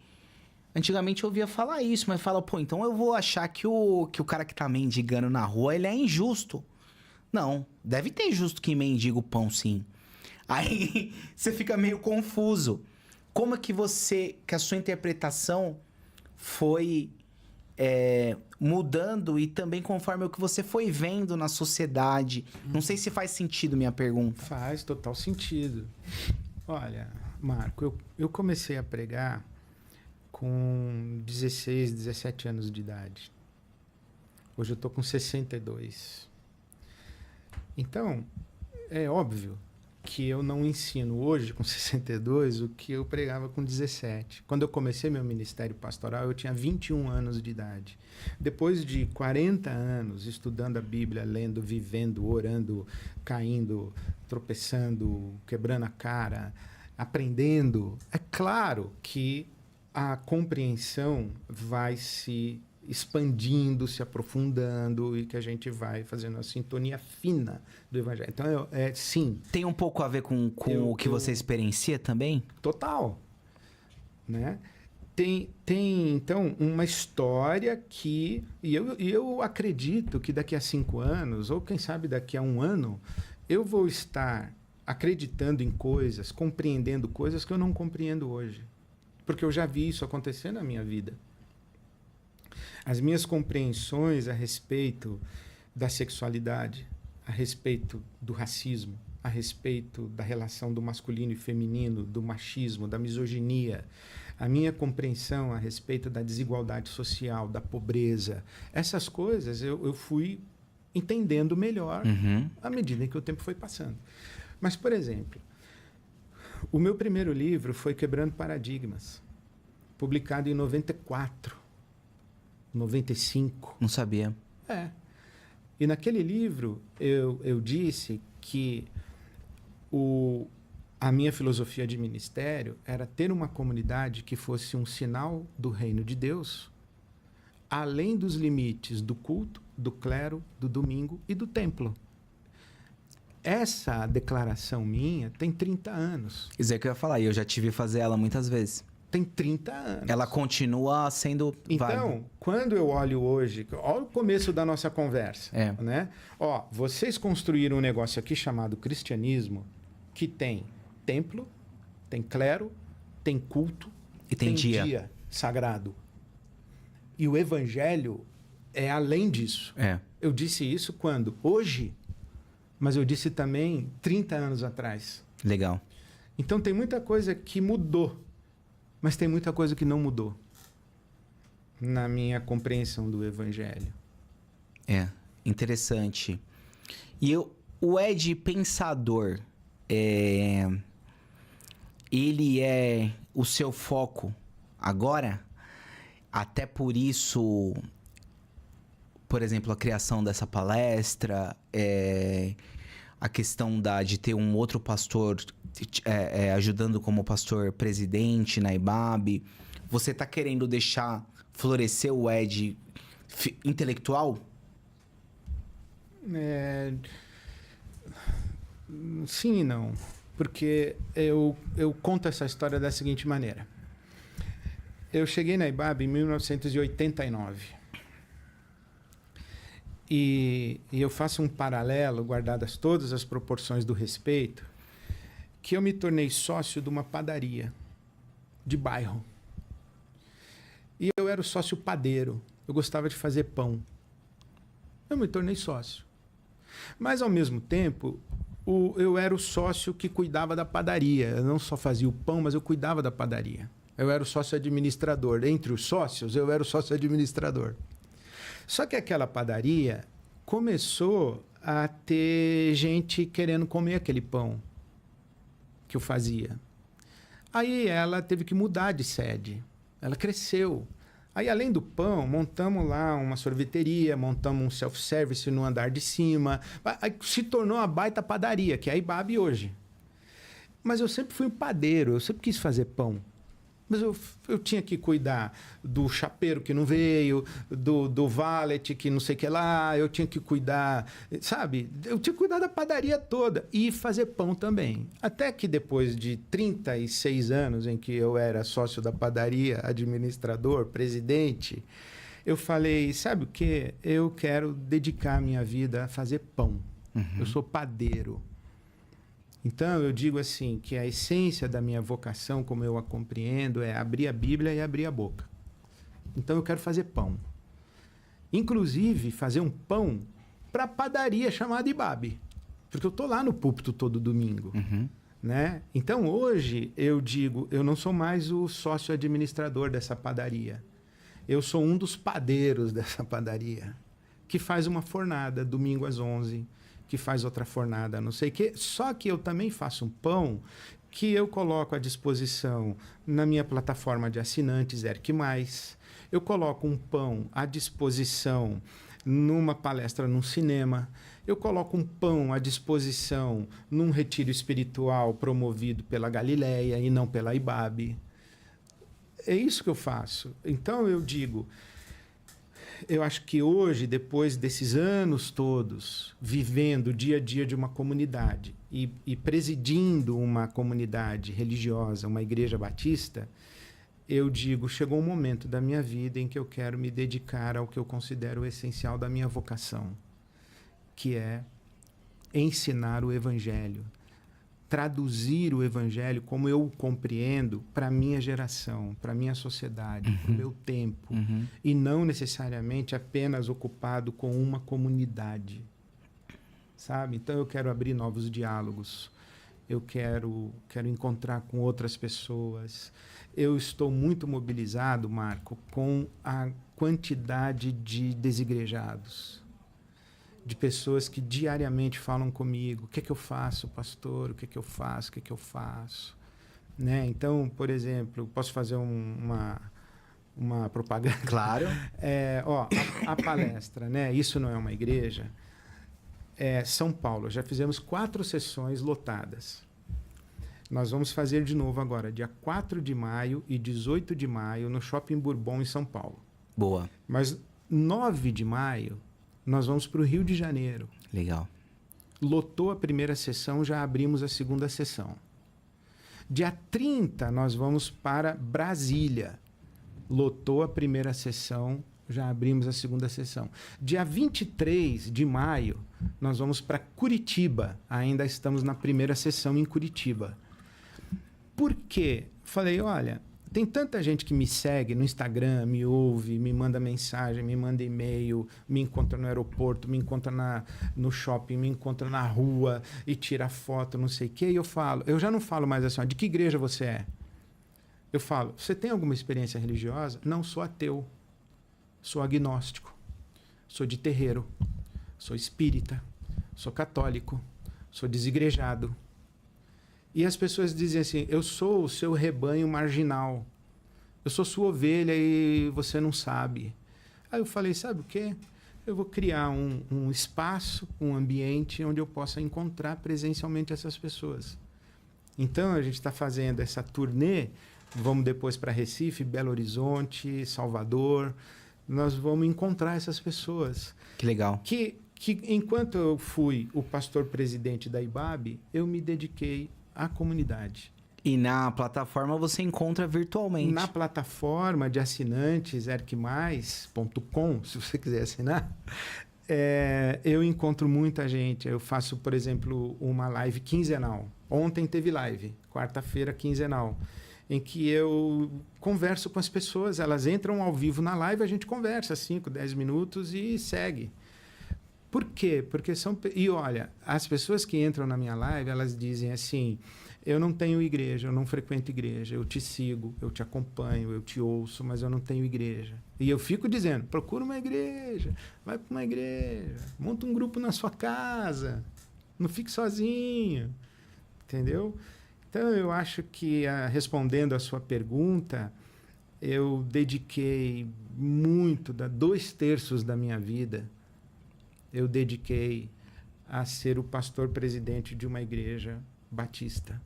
antigamente eu ouvia falar isso, mas fala: pô, então eu vou achar que o cara que tá mendigando na rua, ele é injusto. Não, deve ter justo que mendiga o pão, sim. Aí você fica meio confuso. Como é que a sua interpretação foi mudando e também conforme o que você foi vendo na sociedade? Não sei se faz sentido minha pergunta. Faz total sentido. Olha, Marco, eu comecei a pregar com 16, 17 anos de idade. Hoje eu tô com 62. Então, é óbvio que eu não ensino hoje, com 62, o que eu pregava com 17. Quando eu comecei meu ministério pastoral, eu tinha 21 anos de idade. Depois de 40 anos estudando a Bíblia, lendo, vivendo, orando, caindo, tropeçando, quebrando a cara, aprendendo, é claro que a compreensão vai se expandindo, se aprofundando e que a gente vai fazendo a sintonia fina do Evangelho. Então, sim. Tem um pouco a ver com o que você experiencia também? Total. Né? Tem, então, uma história que... E eu acredito que daqui a 5 anos, ou quem sabe daqui a 1 ano, eu vou estar acreditando em coisas, compreendendo coisas que eu não compreendo hoje. Porque eu já vi isso acontecer na minha vida. As minhas compreensões a respeito da sexualidade, a respeito do racismo, a respeito da relação do masculino e feminino, do machismo, da misoginia, a minha compreensão a respeito da desigualdade social, da pobreza, essas coisas eu fui entendendo melhor à medida em que o tempo foi passando. Mas, por exemplo, o meu primeiro livro foi Quebrando Paradigmas, publicado em 94, 95. Não sabia. E naquele livro eu disse que a minha filosofia de ministério era ter uma comunidade que fosse um sinal do reino de Deus, além dos limites do culto, do clero, do domingo e do templo. Essa declaração minha tem 30 anos. Isso é que eu ia falar, e eu já tive que fazer ela muitas vezes. Tem 30 anos. Ela continua sendo válida. Então, quando eu olho hoje, olha o começo da nossa conversa. Né? Vocês construíram um negócio aqui chamado cristianismo, que tem templo, tem clero, tem culto e tem dia sagrado. E o evangelho é além disso. Eu disse isso quando? Hoje. Mas eu disse também 30 anos atrás. Legal. Então tem muita coisa que mudou, mas tem muita coisa que não mudou na minha compreensão do evangelho. Interessante. E o Ed pensador, ele é o seu foco agora? Até por isso, por exemplo, a criação dessa palestra, a questão de ter um outro pastor ajudando como pastor presidente na IBAB. Você está querendo deixar florescer o Ed intelectual? Sim e não. Porque eu conto essa história da seguinte maneira. Eu cheguei na IBAB em 1989. E eu faço um paralelo, guardadas todas as proporções do respeito, que eu me tornei sócio de uma padaria de bairro. E eu era o sócio padeiro. Eu gostava de fazer pão. Eu me tornei sócio. Mas, ao mesmo tempo, eu era o sócio que cuidava da padaria. Eu não só fazia o pão, mas eu cuidava da padaria. Eu era o sócio administrador. Entre os sócios, eu era o sócio administrador. Só que aquela padaria começou a ter gente querendo comer aquele pão que eu fazia. Aí ela teve que mudar de sede. Ela cresceu. Aí, além do pão, montamos lá uma sorveteria, montamos um self-service no andar de cima. Aí se tornou uma baita padaria, que é a IBAB hoje. Mas eu sempre fui um padeiro, eu sempre quis fazer pão. Mas eu tinha que cuidar do chapeiro que não veio, do valet que não sei o que lá, eu tinha que cuidar, sabe? Eu tinha que cuidar da padaria toda e fazer pão também. Até que depois de 36 anos em que eu era sócio da padaria, administrador, presidente, eu falei, sabe o quê? Eu quero dedicar a minha vida a fazer pão. Eu sou padeiro. Então, eu digo assim, que a essência da minha vocação, como eu a compreendo, é abrir a Bíblia e abrir a boca. Então, eu quero fazer pão. Inclusive, fazer um pão para a padaria chamada IBAB. Porque eu estou lá no púlpito todo domingo. Né? Então, hoje, eu digo, eu não sou mais o sócio administrador dessa padaria. Eu sou um dos padeiros dessa padaria, que faz uma fornada, domingo às 11h, que faz outra fornada, não sei o quê. Só que eu também faço um pão que eu coloco à disposição na minha plataforma de assinantes, Erque Mais. Eu coloco um pão à disposição numa palestra num cinema. Eu coloco um pão à disposição num retiro espiritual promovido pela Galileia e não pela IBAB. É isso que eu faço. Então, eu digo, eu acho que hoje, depois desses anos todos, vivendo o dia a dia de uma comunidade e presidindo uma comunidade religiosa, uma igreja batista, eu digo, chegou um momento da minha vida em que eu quero me dedicar ao que eu considero o essencial da minha vocação, que é ensinar o Evangelho, traduzir o Evangelho como eu o compreendo para a minha geração, para a minha sociedade, para o meu tempo, e não necessariamente apenas ocupado com uma comunidade, sabe? Então, eu quero abrir novos diálogos, eu quero encontrar com outras pessoas. Eu estou muito mobilizado, Marco, com a quantidade de desigrejados, de pessoas que diariamente falam comigo, o que é que eu faço, pastor, o que é que eu faço, o que é que eu faço, né? Então, por exemplo, posso fazer uma propaganda? Claro. A palestra, né? Isso não é uma igreja. São Paulo, já fizemos 4 sessões lotadas. Nós vamos fazer de novo agora, dia 4 de maio e 18 de maio, no Shopping Bourbon, em São Paulo. Boa. Mas 9 de maio, nós vamos para o Rio de Janeiro. Legal. Lotou a primeira sessão, já abrimos a segunda sessão. Dia 30, nós vamos para Brasília. Lotou a primeira sessão, já abrimos a segunda sessão. Dia 23 de maio, nós vamos para Curitiba. Ainda estamos na primeira sessão em Curitiba. Por quê? Falei, olha, tem tanta gente que me segue no Instagram, me ouve, me manda mensagem, me manda e-mail, me encontra no aeroporto, me encontra no shopping, me encontra na rua e tira foto, não sei o quê. E eu já não falo mais assim, de que igreja você é? Eu falo, você tem alguma experiência religiosa? Não, sou ateu, sou agnóstico, sou de terreiro, sou espírita, sou católico, sou desigrejado. E as pessoas dizem assim, eu sou o seu rebanho marginal. Eu sou sua ovelha e você não sabe. Aí eu falei, sabe o quê? Eu vou criar um espaço, um ambiente onde eu possa encontrar presencialmente essas pessoas. Então, a gente está fazendo essa turnê, vamos depois para Recife, Belo Horizonte, Salvador. Nós vamos encontrar essas pessoas. Que legal. Que enquanto eu fui o pastor presidente da IBAB, eu me dediquei à comunidade. E na plataforma você encontra virtualmente. Na plataforma de assinantes, erquemais.com, se você quiser assinar, eu encontro muita gente. Eu faço, por exemplo, uma live quinzenal. Ontem teve live, quarta-feira quinzenal, em que eu converso com as pessoas. Elas entram ao vivo na live, a gente conversa 5, 10 minutos e segue. Por quê? Porque são... E olha, as pessoas que entram na minha live, elas dizem assim, eu não tenho igreja, eu não frequento igreja, eu te sigo, eu te acompanho, eu te ouço, mas eu não tenho igreja. E eu fico dizendo, procura uma igreja, vai para uma igreja, monta um grupo na sua casa, não fique sozinho, entendeu? Então, eu acho que, respondendo a sua pergunta, eu dediquei muito, 2/3 da minha vida, eu dediquei a ser o pastor presidente de uma igreja batista.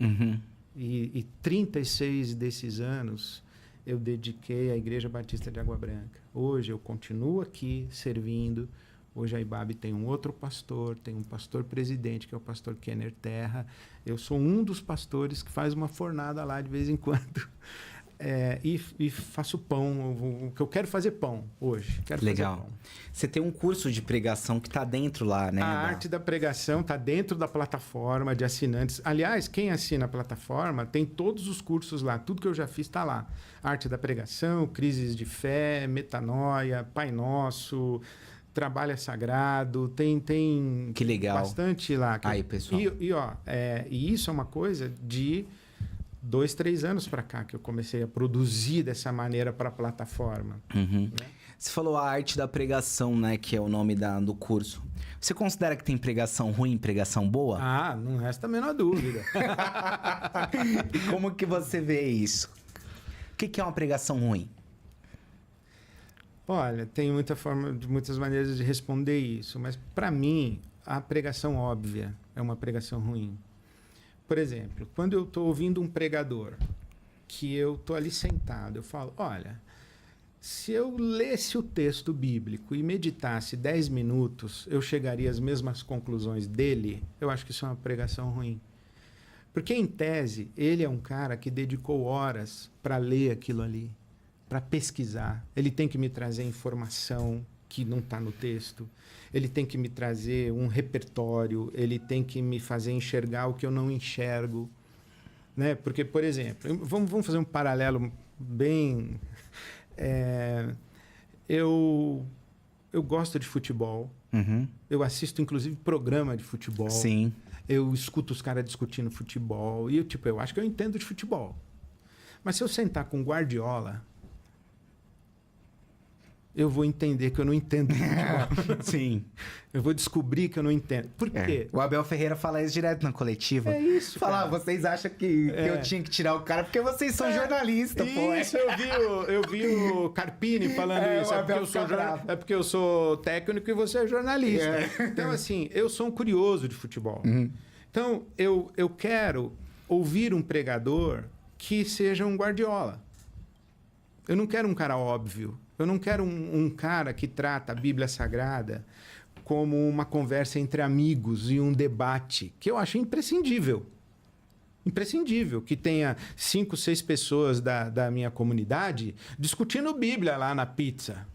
E 36 desses anos eu dediquei à Igreja Batista de Água Branca. Hoje eu continuo aqui servindo. Hoje a IBAB tem um outro pastor, tem um pastor presidente, que é o pastor Kenner Terra. Eu sou um dos pastores que faz uma fornada lá de vez em quando. E faço pão. O que eu quero fazer pão hoje. Legal. Fazer pão. Você tem um curso de pregação que está dentro lá, né? A arte da pregação está dentro da plataforma de assinantes. Aliás, quem assina a plataforma tem todos os cursos lá. Tudo que eu já fiz está lá. Arte da pregação, crises de fé, metanoia, Pai Nosso, trabalho é sagrado. Tem que legal. Bastante lá. Aí, pessoal. E isso é uma coisa de 2, 3 anos para cá que eu comecei a produzir dessa maneira para a plataforma. Né? Você falou a arte da pregação, né? Que é o nome do curso. Você considera que tem pregação ruim e pregação boa? Ah, não resta a menor dúvida. E como que você vê isso? O que é uma pregação ruim? Olha, tem muitas maneiras de responder isso, mas para mim, a pregação óbvia é uma pregação ruim. Por exemplo, quando eu estou ouvindo um pregador, que eu estou ali sentado, eu falo, olha, se eu lesse o texto bíblico e meditasse 10 minutos, eu chegaria às mesmas conclusões dele, eu acho que isso é uma pregação ruim. Porque, em tese, ele é um cara que dedicou horas para ler aquilo ali, para pesquisar. Ele tem que me trazer informação que não está no texto. Ele tem que me trazer um repertório. Ele tem que me fazer enxergar o que eu não enxergo. Né? Porque, por exemplo, vamos fazer um paralelo bem... Eu gosto de futebol. Uhum. Eu assisto, inclusive, programa de futebol. Sim. Eu escuto os caras discutindo futebol. E eu acho que eu entendo de futebol. Mas se eu sentar com Guardiola, eu vou entender que eu não entendo de futebol. Sim. Eu vou descobrir que eu não entendo. Por quê? O Abel Ferreira fala isso direto na coletiva. É isso, Fala, cara. vocês acham que eu tinha que tirar o cara porque vocês são jornalistas, pô. Isso, eu vi o Carpini falando isso. É porque eu sou técnico e você é jornalista. Então, assim, eu sou um curioso de futebol. Então, eu quero ouvir um pregador que seja um Guardiola. Eu não quero um cara óbvio. Eu não quero um cara que trata a Bíblia Sagrada como uma conversa entre amigos e um debate, que eu acho imprescindível. Imprescindível que tenha 5, 6 pessoas da minha comunidade discutindo Bíblia lá na pizza,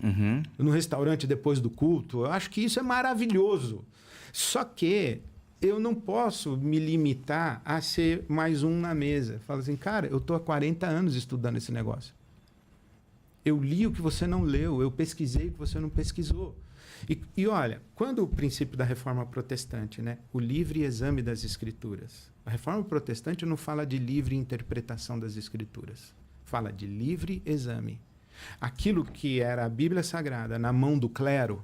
no restaurante depois do culto. Eu acho que isso é maravilhoso. Só que eu não posso me limitar a ser mais um na mesa. Fala assim, cara, eu estou há 40 anos estudando esse negócio. Eu li o que você não leu, eu pesquisei o que você não pesquisou. E olha, quando o princípio da reforma protestante, né, o livre exame das escrituras, a reforma protestante não fala de livre interpretação das escrituras, fala de livre exame. Aquilo que era a Bíblia Sagrada na mão do clero,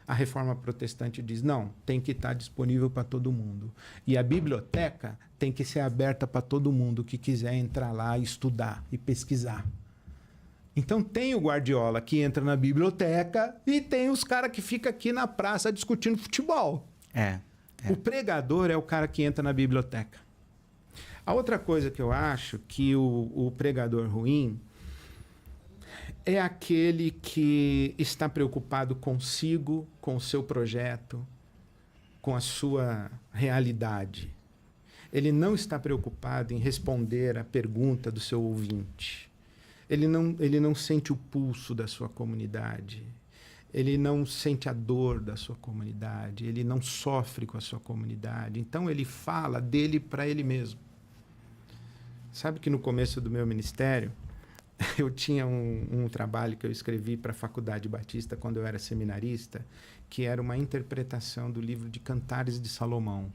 a reforma protestante diz, não, tem que estar disponível para todo mundo. E a biblioteca tem que ser aberta para todo mundo que quiser entrar lá e estudar e pesquisar. Então tem o Guardiola que entra na biblioteca e tem os caras que ficam aqui na praça discutindo futebol. O pregador é o cara que entra na biblioteca. A outra coisa que eu acho que o pregador ruim é aquele que está preocupado consigo, com o seu projeto, com a sua realidade. Ele não está preocupado em responder a pergunta do seu ouvinte. Ele não sente o pulso da sua comunidade. Ele não sente a dor da sua comunidade. Ele não sofre com a sua comunidade. Então, ele fala dele para ele mesmo. Sabe que no começo do meu ministério, eu tinha um trabalho que eu escrevi para a Faculdade Batista quando eu era seminarista, que era uma interpretação do livro de Cantares de Salomão.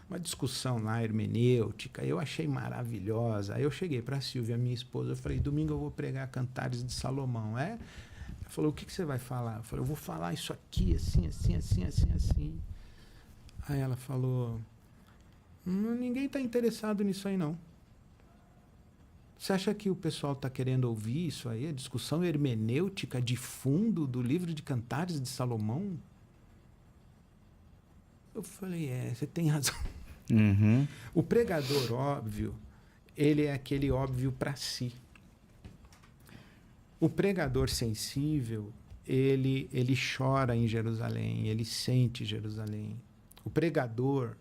Uma discussão lá, hermenêutica, eu achei maravilhosa. Aí eu cheguei para a Silvia, minha esposa, eu falei, domingo eu vou pregar Cantares de Salomão. Ela falou, o que você vai falar? Eu falei, eu vou falar isso aqui, assim, assim, assim, assim, assim. Aí ela falou, ninguém está interessado nisso aí, não. Você acha que o pessoal está querendo ouvir isso aí? A discussão hermenêutica de fundo do livro de Cantares de Salomão? Eu falei, você tem razão. O pregador óbvio, ele é aquele óbvio para si. O pregador sensível, ele chora em Jerusalém, ele sente Jerusalém. O pregador,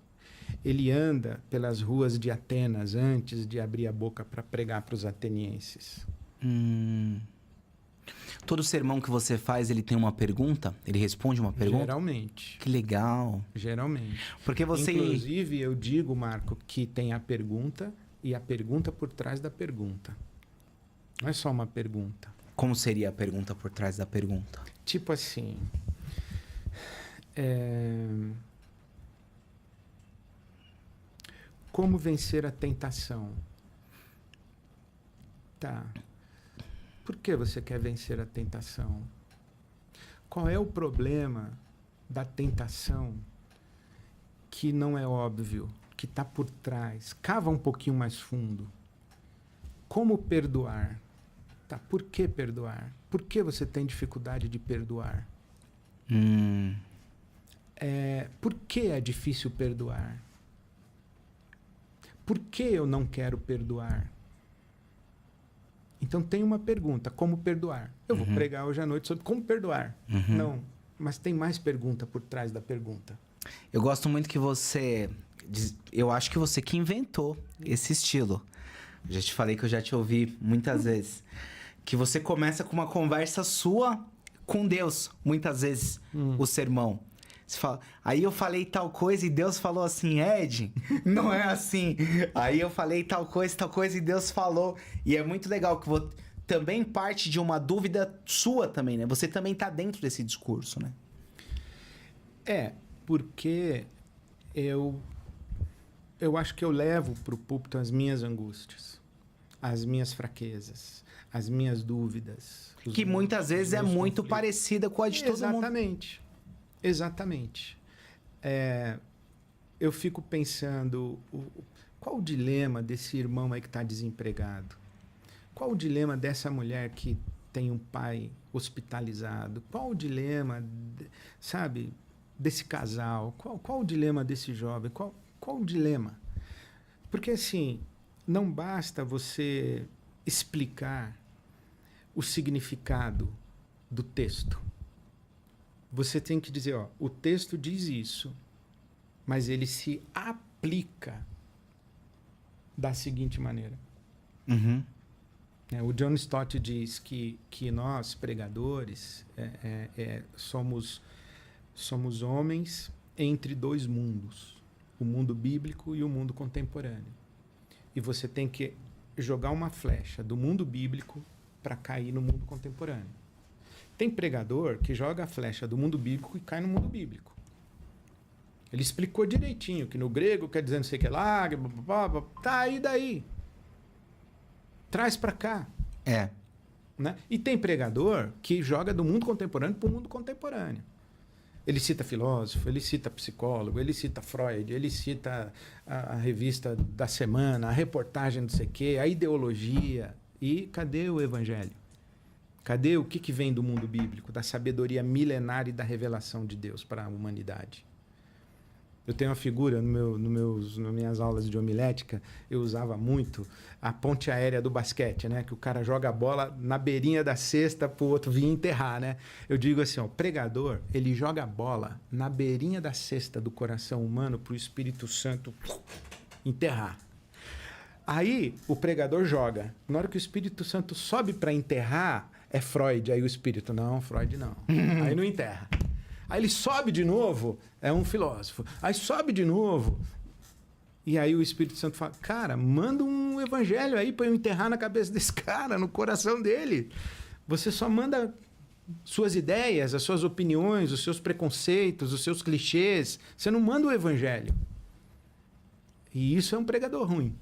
ele anda pelas ruas de Atenas antes de abrir a boca para pregar para os atenienses. Todo sermão que você faz, ele tem uma pergunta? Ele responde uma pergunta? Geralmente. Que legal. Geralmente. Porque você... Inclusive, eu digo, Marco, que tem a pergunta e a pergunta por trás da pergunta. Não é só uma pergunta. Como seria a pergunta por trás da pergunta? Tipo assim... Como vencer a tentação? Tá. Por que você quer vencer a tentação? Qual é o problema da tentação que não é óbvio, que está por trás. Cava um pouquinho mais fundo. Como perdoar? Tá, por que perdoar? Por que você tem dificuldade de perdoar? Por que é difícil perdoar? Por que eu não quero perdoar? Então tem uma pergunta, como perdoar? Eu vou pregar hoje à noite sobre como perdoar. Não, mas tem mais pergunta por trás da pergunta. Eu gosto muito que você... Eu acho que você que inventou esse estilo. Eu já te falei que eu já te ouvi muitas vezes. Que você começa com uma conversa sua com Deus, muitas vezes, o sermão. Você fala, aí eu falei tal coisa e Deus falou assim, Ed, não é assim. Aí eu falei tal coisa e Deus falou. E é muito legal que também parte de uma dúvida sua também, né? Você também tá dentro desse discurso, né? Porque eu acho que eu levo para o púlpito as minhas angústias, as minhas fraquezas, as minhas dúvidas. Que muitas vezes é muito parecida com a de todo mundo. Exatamente. Eu fico pensando, qual o dilema desse irmão aí que está desempregado? Qual o dilema dessa mulher que tem um pai hospitalizado? Qual o dilema, sabe, desse casal? Qual o dilema desse jovem? Qual o dilema? Porque, assim, não basta você explicar o significado do texto. Você tem que dizer, o texto diz isso, mas ele se aplica da seguinte maneira. O John Stott diz que nós, pregadores, somos homens entre dois mundos, o mundo bíblico e o mundo contemporâneo. E você tem que jogar uma flecha do mundo bíblico para cair no mundo contemporâneo. Tem pregador que joga a flecha do mundo bíblico e cai no mundo bíblico. Ele explicou direitinho que no grego quer dizer não sei o que lá, tá aí daí. Traz para cá. Né? E tem pregador que joga do mundo contemporâneo para o mundo contemporâneo. Ele cita filósofo, ele cita psicólogo, ele cita Freud, ele cita a revista da semana, a reportagem não sei o quê, a ideologia. E cadê o evangelho? Cadê o que vem do mundo bíblico, da sabedoria milenar e da revelação de Deus para a humanidade? Eu tenho uma figura, nas minhas aulas de homilética, eu usava muito a ponte aérea do basquete, né? Que o cara joga a bola na beirinha da cesta para o outro vir enterrar, né? Eu digo assim, o pregador, ele joga a bola na beirinha da cesta do coração humano para o Espírito Santo enterrar. Aí o pregador joga. Na hora que o Espírito Santo sobe para enterrar, é Freud. Aí o Espírito, não, Freud não. Aí não enterra. Aí ele sobe de novo, é um filósofo. Aí sobe de novo. E aí o Espírito Santo fala, cara, manda um evangelho aí para eu enterrar na cabeça desse cara, no coração dele. Você só manda suas ideias, as suas opiniões, os seus preconceitos, os seus clichês. Você não manda o evangelho. E isso é um pregador ruim.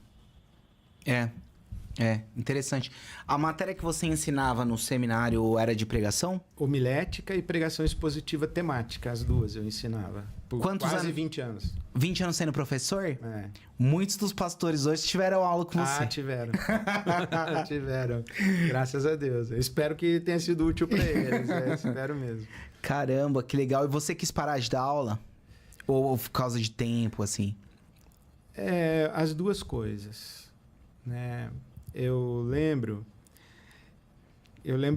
Interessante. A matéria que você ensinava no seminário era de pregação? Homilética e pregação expositiva temática, as duas eu ensinava. Por quase 20 anos. 20 anos sendo professor? Muitos dos pastores hoje tiveram aula com você. Tiveram. Tiveram. Graças a Deus. Eu espero que tenha sido útil para eles. Espero mesmo. Caramba, que legal. E você quis parar de dar aula? Ou por causa de tempo, assim? As duas coisas, né? Eu lembro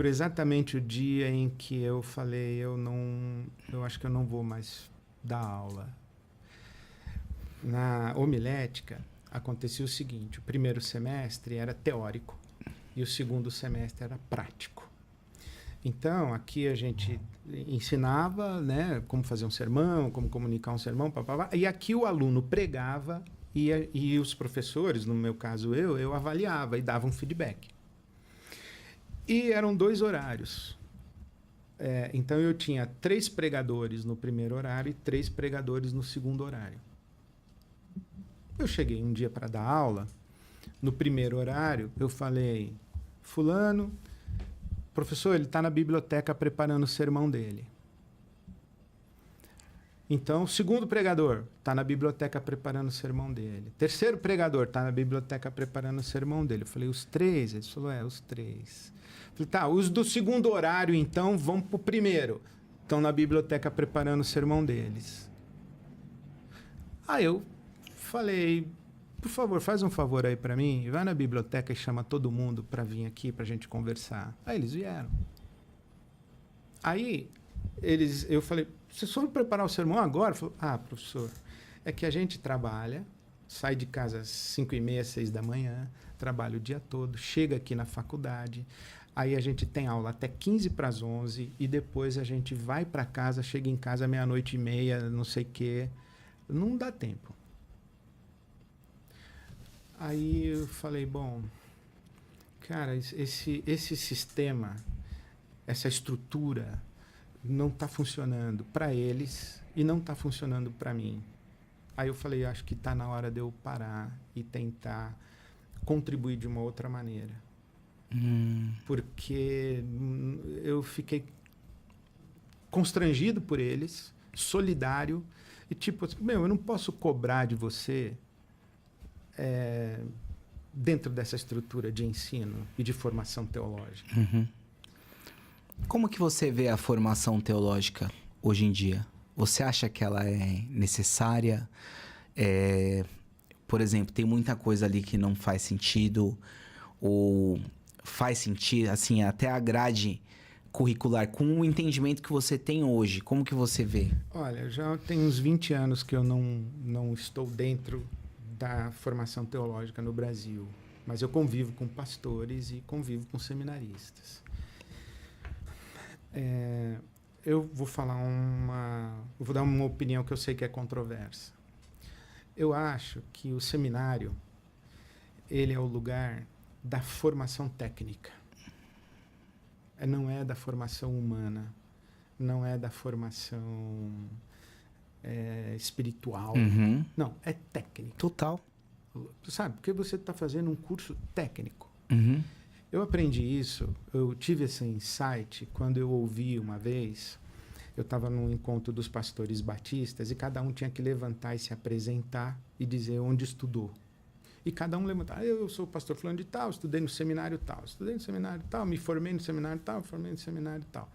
exatamente o dia em que eu falei, eu acho que eu não vou mais dar aula. Na homilética acontecia o seguinte, o primeiro semestre era teórico e o segundo semestre era prático. Então, aqui a gente ensinava, né, como fazer um sermão, como comunicar um sermão, e aqui o aluno pregava e os professores, no meu caso eu avaliava e dava um feedback. E eram 2 horários. Então eu tinha 3 pregadores no primeiro horário e 3 pregadores no segundo horário. Eu cheguei um dia para dar aula, no primeiro horário eu falei, fulano, professor, ele está na biblioteca preparando o sermão dele. Então, o segundo pregador está na biblioteca preparando o sermão dele. Terceiro pregador está na biblioteca preparando o sermão dele. Eu falei, os três? Ele falou, os três. Eu falei, tá, os do segundo horário, então, vão para o primeiro. Estão na biblioteca preparando o sermão deles. Aí eu falei, por favor, faz um favor aí para mim, vai na biblioteca e chama todo mundo para vir aqui para a gente conversar. Aí eles vieram. Aí eu falei, vocês foram preparar o sermão agora? Falei, professor, é que a gente trabalha, sai de casa às 5h30, 6 da manhã, trabalha o dia todo, chega aqui na faculdade, aí a gente tem aula até 15 para as 11 e depois a gente vai para casa, chega em casa 00:30, não sei o quê. Não dá tempo. Aí eu falei, bom, cara, esse sistema, essa estrutura não está funcionando para eles e não está funcionando para mim. Aí eu falei, acho que está na hora de eu parar e tentar contribuir de uma outra maneira. Porque eu fiquei constrangido por eles, solidário, e tipo, eu não posso cobrar de você dentro dessa estrutura de ensino e de formação teológica. Uhum. Como que você vê a formação teológica hoje em dia? Você acha que ela é necessária? Por exemplo, tem muita coisa ali que não faz sentido, ou faz sentido, assim, até a grade curricular, com o entendimento que você tem hoje, como que você vê? Olha, já tem uns 20 anos que eu não estou dentro da formação teológica no Brasil, mas eu convivo com pastores e convivo com seminaristas. Eu vou dar uma opinião que eu sei que é controversa. Eu acho que o seminário, ele é o lugar da formação técnica. Não é da formação humana, não é da formação espiritual. Uhum. Não, é técnico. Total. Sabe, porque você está fazendo um curso técnico. Uhum. Eu aprendi isso, eu tive esse insight quando eu ouvi uma vez, eu estava num encontro dos pastores batistas e cada um tinha que levantar e se apresentar e dizer onde estudou. E cada um levantava, eu sou o pastor fulano de tal, estudei no seminário tal, me formei no seminário tal, formei no seminário tal.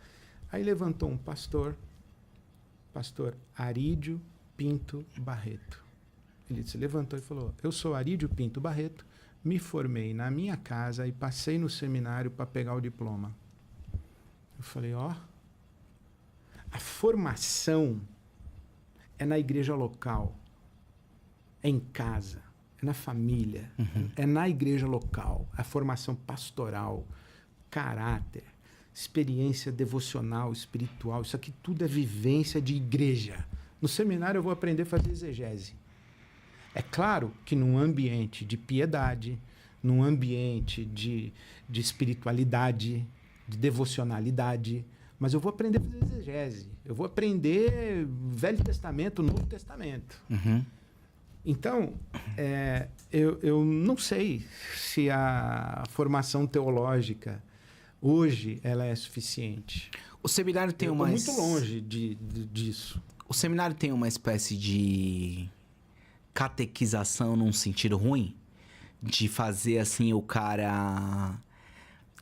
Aí levantou um pastor Arídio Pinto Barreto. Ele se levantou e falou, eu sou Arídio Pinto Barreto, me formei na minha casa e passei no seminário para pegar o diploma. Eu falei, a formação é na igreja local, é em casa, é na família, é na igreja local, a formação pastoral, caráter, experiência devocional, espiritual, isso aqui tudo é vivência de igreja. No seminário eu vou aprender a fazer exegese. É claro que num ambiente de piedade, num ambiente de espiritualidade, de devocionalidade, mas eu vou aprender a fazer exegese. Eu vou aprender Velho Testamento, Novo Testamento. Uhum. Então, eu não sei se a formação teológica hoje ela é suficiente. O seminário tem uma... muito longe disso. O seminário tem uma espécie de catequização num sentido ruim? De fazer assim o cara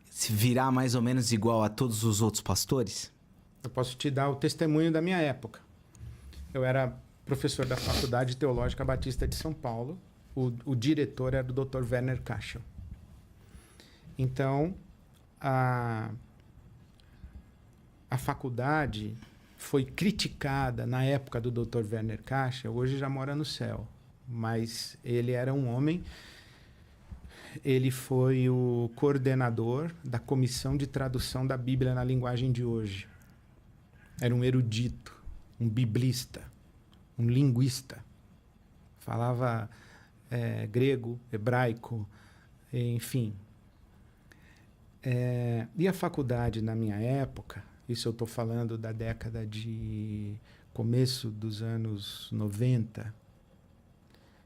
se virar mais ou menos igual a todos os outros pastores? Eu posso te dar o testemunho da minha época. Eu era professor da Faculdade Teológica Batista de São Paulo. O diretor era o Dr. Werner Kachel. Então, a faculdade foi criticada na época do Dr. Werner Kachel, hoje já mora no céu. Mas ele era um homem, ele foi o coordenador da comissão de tradução da Bíblia na linguagem de hoje. Era um erudito, um biblista, um linguista. Falava grego, hebraico, enfim. E a faculdade, na minha época, isso eu estou falando da década de começo dos anos 90,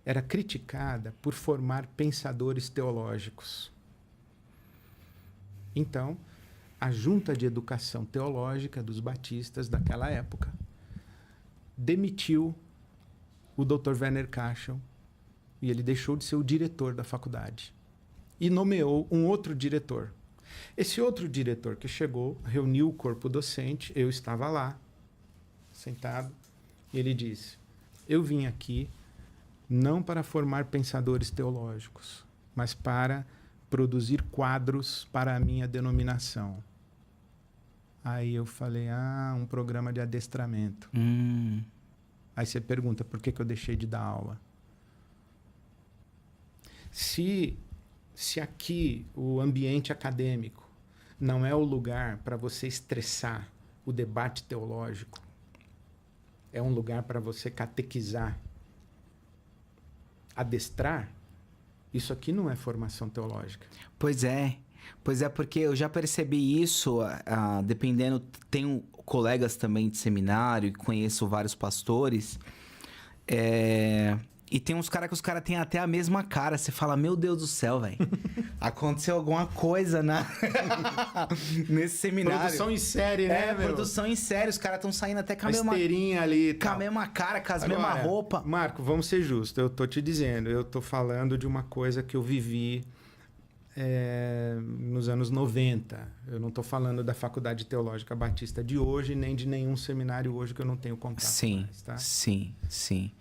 era criticada por formar pensadores teológicos. Então, a Junta de Educação Teológica dos Batistas daquela época demitiu o Dr. Werner Kachel e ele deixou de ser o diretor da faculdade e nomeou um outro diretor. Esse outro diretor que chegou, reuniu o corpo docente, eu estava lá, sentado, e ele disse: eu vim aqui não para formar pensadores teológicos, mas para produzir quadros para a minha denominação. Aí eu falei: um programa de adestramento. Aí você pergunta, por que eu deixei de dar aula? Se aqui o ambiente acadêmico não é o lugar para você estressar o debate teológico, é um lugar para você catequizar, adestrar, isso aqui não é formação teológica. Pois é, porque eu já percebi isso, dependendo, tenho colegas também de seminário e conheço vários pastores, e tem uns caras que os caras têm até a mesma cara. Você fala, meu Deus do céu, velho. Aconteceu alguma coisa nesse seminário. Produção em série, né, meu? Produção em série. Os caras estão saindo até com a mesma... esteirinha ali. Com a mesma cara, com as mesmas roupas. Marco, vamos ser justos. Eu tô te dizendo. Eu tô falando de uma coisa que eu vivi nos anos 90. Eu não tô falando da Faculdade Teológica Batista de hoje, nem de nenhum seminário hoje que eu não tenho contato. Sim, mais, tá? sim.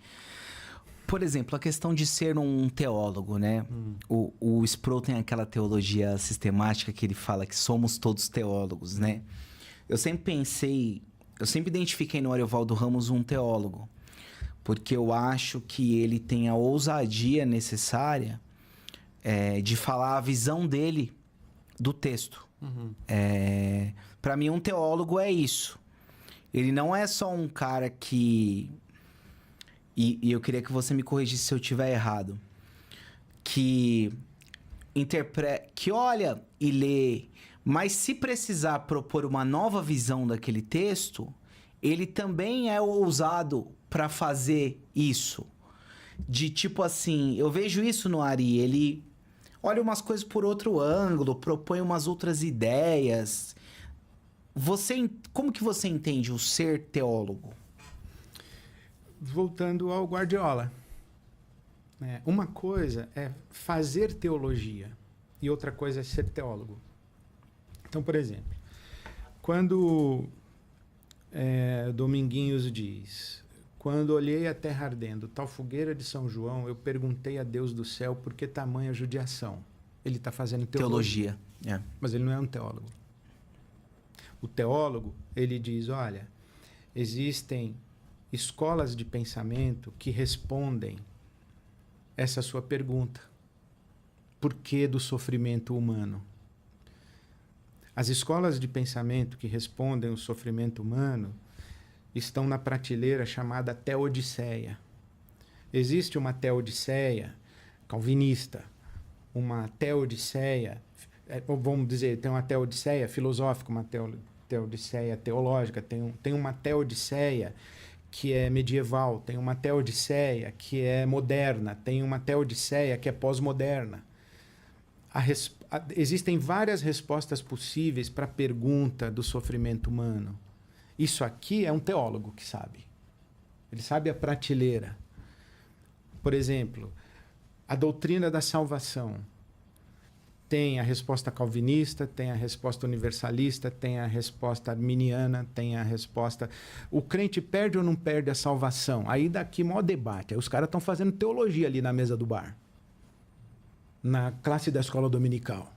Por exemplo, a questão de ser um teólogo, né? O Sproul tem aquela teologia sistemática que ele fala que somos todos teólogos, né? Eu sempre identifiquei no Ariovaldo Ramos um teólogo, porque eu acho que ele tem a ousadia necessária de falar a visão dele do texto. Para mim, um teólogo é isso. Ele não é só um cara que... E eu queria que você me corrigisse se eu estiver errado. Que olha e lê, mas se precisar propor uma nova visão daquele texto, ele também é ousado para fazer isso. De tipo assim, eu vejo isso no Ari, ele olha umas coisas por outro ângulo, propõe umas outras ideias. Como que você entende o ser teólogo? Voltando ao Guardiola. Uma coisa é fazer teologia e outra coisa é ser teólogo. Então, por exemplo, quando Dominguinhos diz: quando olhei a terra ardendo, tal fogueira de São João, eu perguntei a Deus do céu por que tamanha judiação. Ele está fazendo teologia. Mas ele não é um teólogo. O teólogo, ele diz: olha, existem escolas de pensamento que respondem essa sua pergunta. Por que do sofrimento humano? As escolas de pensamento que respondem o sofrimento humano estão na prateleira chamada Teodiceia. Existe uma Teodiceia calvinista, uma Teodiceia, vamos dizer, tem uma Teodiceia filosófica, uma Teodiceia teológica, tem uma Teodiceia que é medieval, tem uma Teodiceia que é moderna, tem uma Teodiceia que é pós-moderna. Existem várias respostas possíveis para a pergunta do sofrimento humano. Isso aqui é um teólogo que sabe. Ele sabe a prateleira. Por exemplo, a doutrina da salvação. Tem a resposta calvinista, tem a resposta universalista, tem a resposta arminiana, tem a resposta... O crente perde ou não perde a salvação? Aí daqui, maior debate. Aí os caras estão fazendo teologia ali na mesa do bar. Na classe da escola dominical.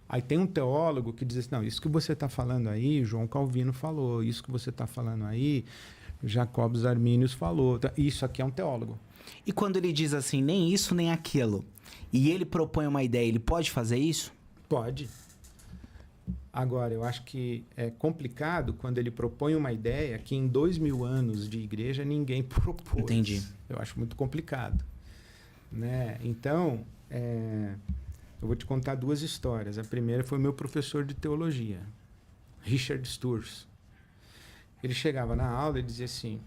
Aí tem um teólogo que diz assim, não, isso que você está falando aí, João Calvino falou. Isso que você está falando aí, Jacobus Arminius falou. Isso aqui é um teólogo. E quando ele diz assim, nem isso, nem aquilo... E ele propõe uma ideia, ele pode fazer isso? Pode. Agora, eu acho que é complicado quando ele propõe uma ideia que em 2000 anos de igreja ninguém propôs. Entendi. Eu acho muito complicado. Né? Então, eu vou te contar duas histórias. A primeira foi meu professor de teologia, Richard Sturz. Ele chegava na aula e dizia assim,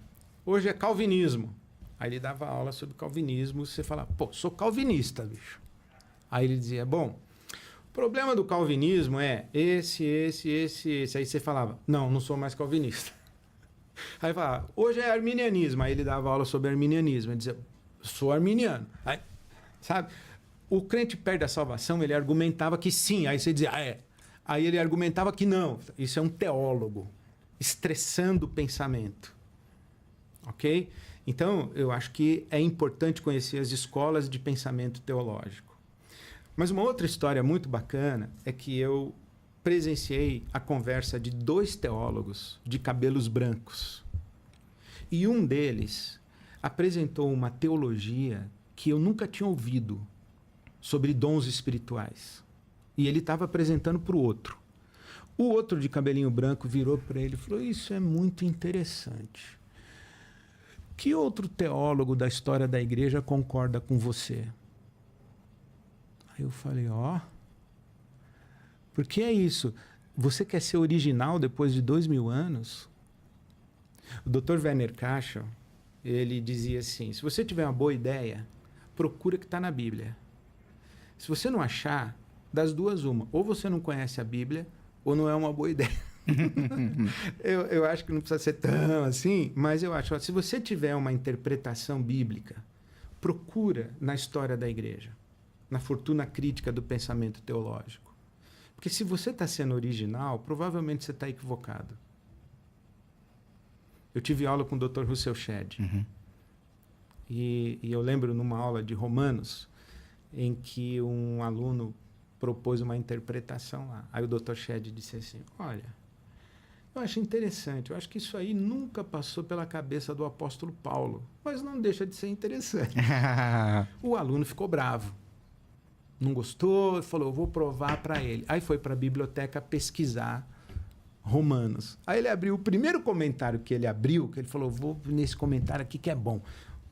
hoje é calvinismo. Aí ele dava aula sobre calvinismo, você fala, pô, sou calvinista, bicho. Aí ele dizia, bom, o problema do calvinismo é esse. Aí você falava, não sou mais calvinista. Aí falava, hoje é arminianismo. Aí ele dava aula sobre arminianismo. Ele dizia, sou arminiano. Aí, sabe? O crente perde a salvação, ele argumentava que sim. Aí você dizia, é. Aí ele argumentava que não. Isso é um teólogo, estressando o pensamento. Ok? Então, eu acho que é importante conhecer as escolas de pensamento teológico. Mas uma outra história muito bacana é que eu presenciei a conversa de 2 teólogos de cabelos brancos. E um deles apresentou uma teologia que eu nunca tinha ouvido sobre dons espirituais. E ele estava apresentando para o outro. O outro de cabelinho branco virou para ele e falou, isso é muito interessante. Que outro teólogo da história da igreja concorda com você? Aí eu falei, porque é isso. Você quer ser original depois de 2000 anos? O Dr. Werner Kachel, ele dizia assim, se você tiver uma boa ideia, procura que está na Bíblia. Se você não achar, das duas uma. Ou você não conhece a Bíblia, ou não é uma boa ideia. eu acho que não precisa ser tão assim, mas eu acho, se você tiver uma interpretação bíblica, procura na história da igreja, na fortuna crítica do pensamento teológico. Porque se você está sendo original, provavelmente você está equivocado. Eu tive aula com o Dr. Russell Shedd. Uhum. E eu lembro numa aula de Romanos, em que um aluno propôs uma interpretação lá. Aí o Dr. Shedd disse assim, olha, eu acho interessante, eu acho que isso aí nunca passou pela cabeça do apóstolo Paulo, mas não deixa de ser interessante. O aluno ficou bravo. Não gostou, falou, eu vou provar para ele. Aí foi para a biblioteca pesquisar Romanos. Aí ele abriu o primeiro comentário que ele abriu, que ele falou, vou nesse comentário aqui que é bom.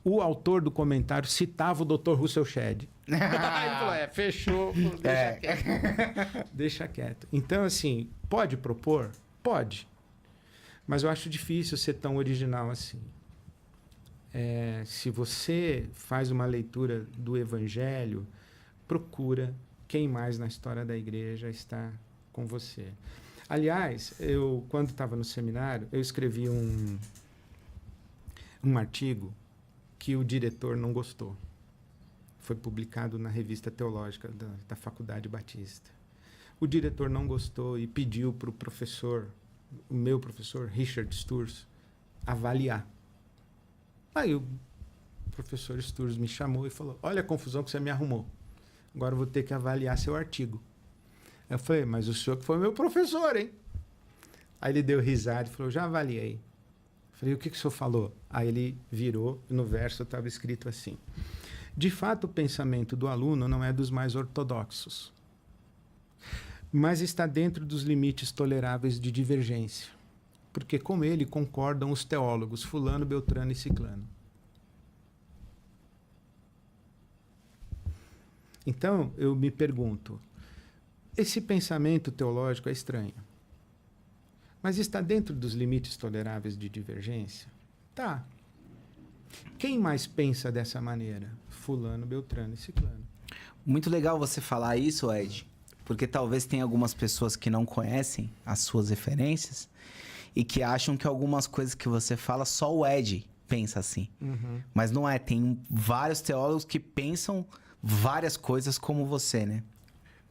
O autor do comentário citava o Dr. Russell Shedd. Aí ele falou, fechou, deixa quieto. Deixa quieto. Então, assim, pode propor? Pode. Mas eu acho difícil ser tão original assim. Se você faz uma leitura do Evangelho, procura quem mais na história da igreja está com você. Aliás, eu, quando estava no seminário, eu escrevi um artigo que o diretor não gostou. Foi publicado na revista teológica da Faculdade Batista. O diretor não gostou e pediu para o professor, o meu professor, Richard Sturz, avaliar. Aí o professor Sturz me chamou e falou, olha a confusão que você me arrumou. Agora eu vou ter que avaliar seu artigo. Eu falei, mas o senhor que foi meu professor, hein? Aí ele deu risada e falou, já avaliei. Eu falei, o que o senhor falou? Aí ele virou e no verso estava escrito assim, de fato o pensamento do aluno não é dos mais ortodoxos, mas está dentro dos limites toleráveis de divergência, porque com ele concordam os teólogos fulano, beltrano e ciclano. Então, eu me pergunto, esse pensamento teológico é estranho, mas está dentro dos limites toleráveis de divergência? Tá. Quem mais pensa dessa maneira? Fulano, beltrano e ciclano. Muito legal você falar isso, Ed, porque talvez tenha algumas pessoas que não conhecem as suas referências e que acham que algumas coisas que você fala, só o Ed pensa assim. Uhum. Mas não é, tem vários teólogos que pensam várias coisas como você, né?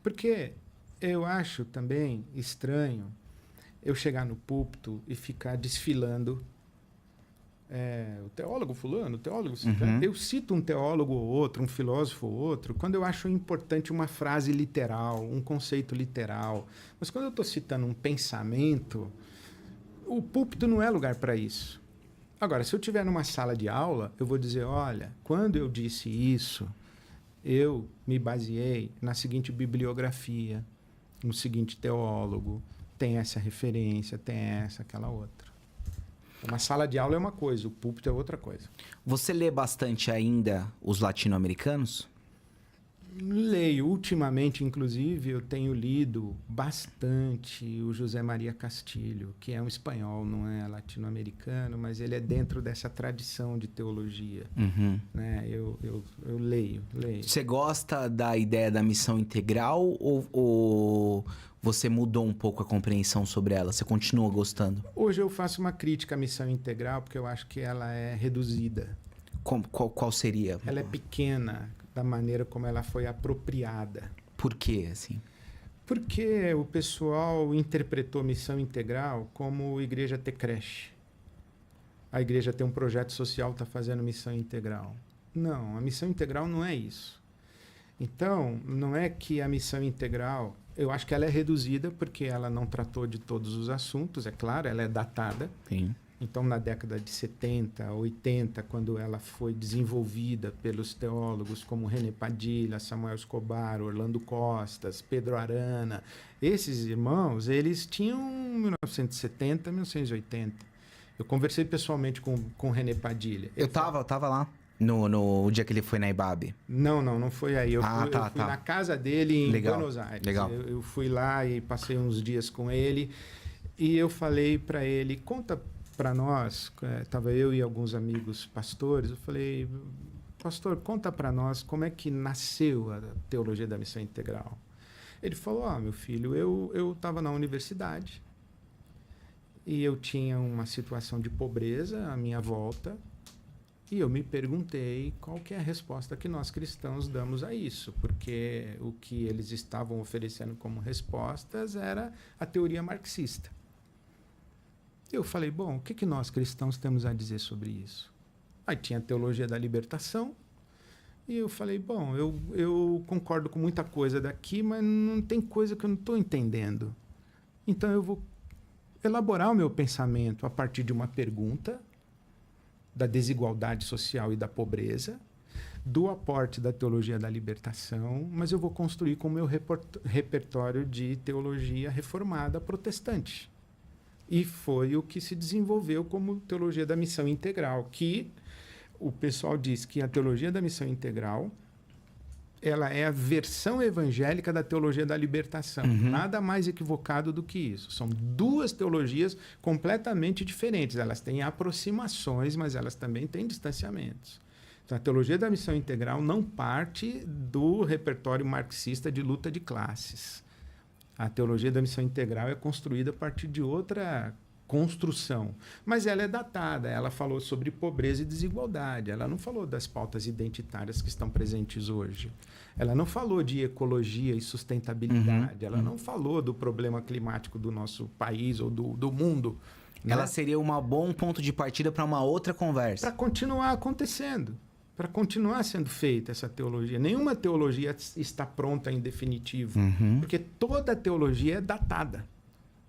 Porque eu acho também estranho eu chegar no púlpito e ficar desfilando o teólogo fulano, o teólogo ciclano. Uhum. Eu cito um teólogo ou outro, um filósofo ou outro, quando eu acho importante uma frase literal, um conceito literal. Mas quando eu estou citando um pensamento, o púlpito não é lugar para isso. Agora, se eu estiver numa sala de aula, eu vou dizer, olha, quando eu disse isso, eu me baseei na seguinte bibliografia, no seguinte teólogo, tem essa referência, tem essa, aquela outra. Uma sala de aula é uma coisa, o púlpito é outra coisa. Você lê bastante ainda os latino-americanos? Leio. Ultimamente, inclusive, eu tenho lido bastante o José Maria Castilho, que é um espanhol, não é latino-americano, mas ele é dentro dessa tradição de teologia. Uhum. Né? Eu leio. Você gosta da ideia da missão integral ou você mudou um pouco a compreensão sobre ela? Você continua gostando? Hoje eu faço uma crítica à missão integral porque eu acho que ela é reduzida. Qual seria? Ela é pequena da maneira como ela foi apropriada. Por quê, assim? Porque o pessoal interpretou missão integral como igreja ter creche. A igreja tem um projeto social, está fazendo missão integral. Não, a missão integral não é isso. Então, não é que a missão integral... Eu acho que ela é reduzida porque ela não tratou de todos os assuntos, é claro, ela é datada. Sim. Então, na década de 70, 80, quando ela foi desenvolvida pelos teólogos como René Padilha, Samuel Escobar, Orlando Costas, Pedro Arana, esses irmãos, eles tinham 1970, 1980. Eu conversei pessoalmente com René Padilha. Eu tava lá no dia que ele foi na IBAB. Não foi aí. Eu fui tá. na casa dele em Legal. Buenos Aires. Legal. Eu fui lá e passei uns dias com ele e eu falei para ele, conta para nós, estava eu e alguns amigos pastores, eu falei, pastor, conta para nós como é que nasceu a teologia da missão integral. Ele falou, meu filho, eu estava na universidade e eu tinha uma situação de pobreza à minha volta e eu me perguntei qual que é a resposta que nós cristãos damos a isso, porque o que eles estavam oferecendo como respostas era a teoria marxista. Eu falei, bom, o que nós cristãos temos a dizer sobre isso? Aí tinha a teologia da libertação, e eu falei, bom, eu concordo com muita coisa daqui, mas não tem coisa que eu não estou entendendo. Então eu vou elaborar o meu pensamento a partir de uma pergunta da desigualdade social e da pobreza, do aporte da teologia da libertação, mas eu vou construir com o meu repertório de teologia reformada protestante. E foi o que se desenvolveu como teologia da missão integral, que o pessoal diz que a teologia da missão integral ela é a versão evangélica da teologia da libertação. Nada mais equivocado do que isso. São duas teologias completamente diferentes. Elas têm aproximações, mas elas também têm distanciamentos. Então, a teologia da missão integral não parte do repertório marxista de luta de classes. A teologia da missão integral é construída a partir de outra construção. Mas ela é datada, ela falou sobre pobreza e desigualdade, ela não falou das pautas identitárias que estão presentes hoje. Ela não falou de ecologia e sustentabilidade, ela não falou do problema climático do nosso país ou do mundo. Né? Ela seria um bom ponto de partida para uma outra conversa. Para continuar acontecendo. Para continuar sendo feita essa teologia. Nenhuma teologia está pronta em definitivo, porque toda teologia é datada.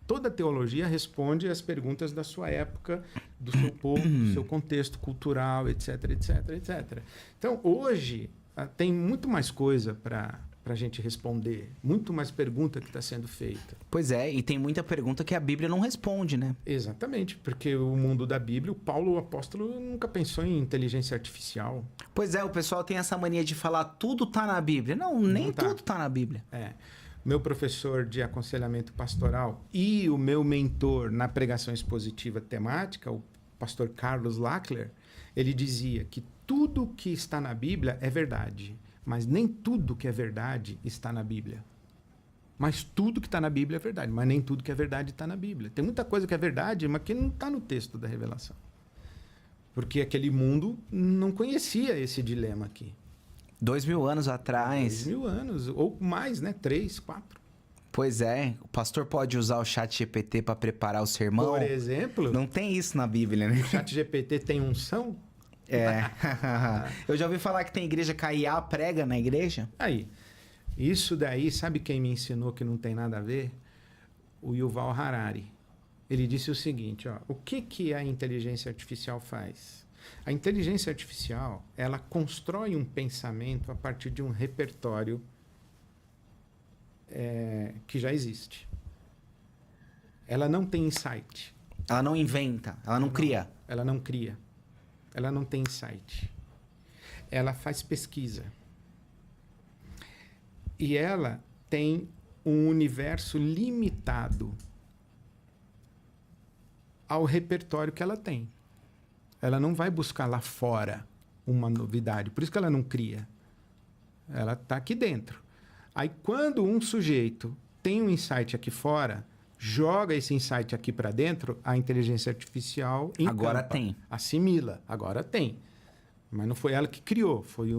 Toda teologia responde às perguntas da sua época, do seu povo, do seu contexto cultural, etc, etc, etc. Então, hoje, tem muito mais coisa para a gente responder, muito mais pergunta que está sendo feita. Pois é, e tem muita pergunta que a Bíblia não responde, né? Exatamente, porque o mundo da Bíblia, o Paulo, o apóstolo, nunca pensou em inteligência artificial. Pois é, o pessoal tem essa mania de falar tudo tá na Bíblia. Não, nem tudo tá na Bíblia. Meu professor de aconselhamento pastoral e o meu mentor na pregação expositiva temática, o pastor Carlos Lackler, ele dizia que tudo que está na Bíblia é verdade, mas nem tudo que é verdade está na Bíblia. Mas tudo que está na Bíblia é verdade, mas nem tudo que é verdade está na Bíblia. Tem muita coisa que é verdade, mas que não está no texto da revelação. Porque aquele mundo não conhecia esse dilema aqui. 2000 anos atrás. 2000 anos, ou mais, né? 3, 4. Pois é, o pastor pode usar o chat GPT para preparar o sermão. Por exemplo. Não tem isso na Bíblia, né? O chat GPT tem unção? Eu já ouvi falar que tem igreja que a IA prega na igreja. Aí, isso daí, sabe quem me ensinou que não tem nada a ver? O Yuval Harari. Ele disse o seguinte, o que a inteligência artificial faz? A inteligência artificial, ela constrói um pensamento a partir de um repertório que já existe. Ela não tem insight. Ela não inventa, ela não cria. Ela não cria. Ela não tem insight. Ela faz pesquisa. E ela tem um universo limitado ao repertório que ela tem. Ela não vai buscar lá fora uma novidade. Por isso que ela não cria. Ela está aqui dentro. Aí, quando um sujeito tem um insight aqui fora, joga esse insight aqui para dentro, a inteligência artificial encampa, Agora tem. assimila, agora tem. Mas não foi ela que criou, foi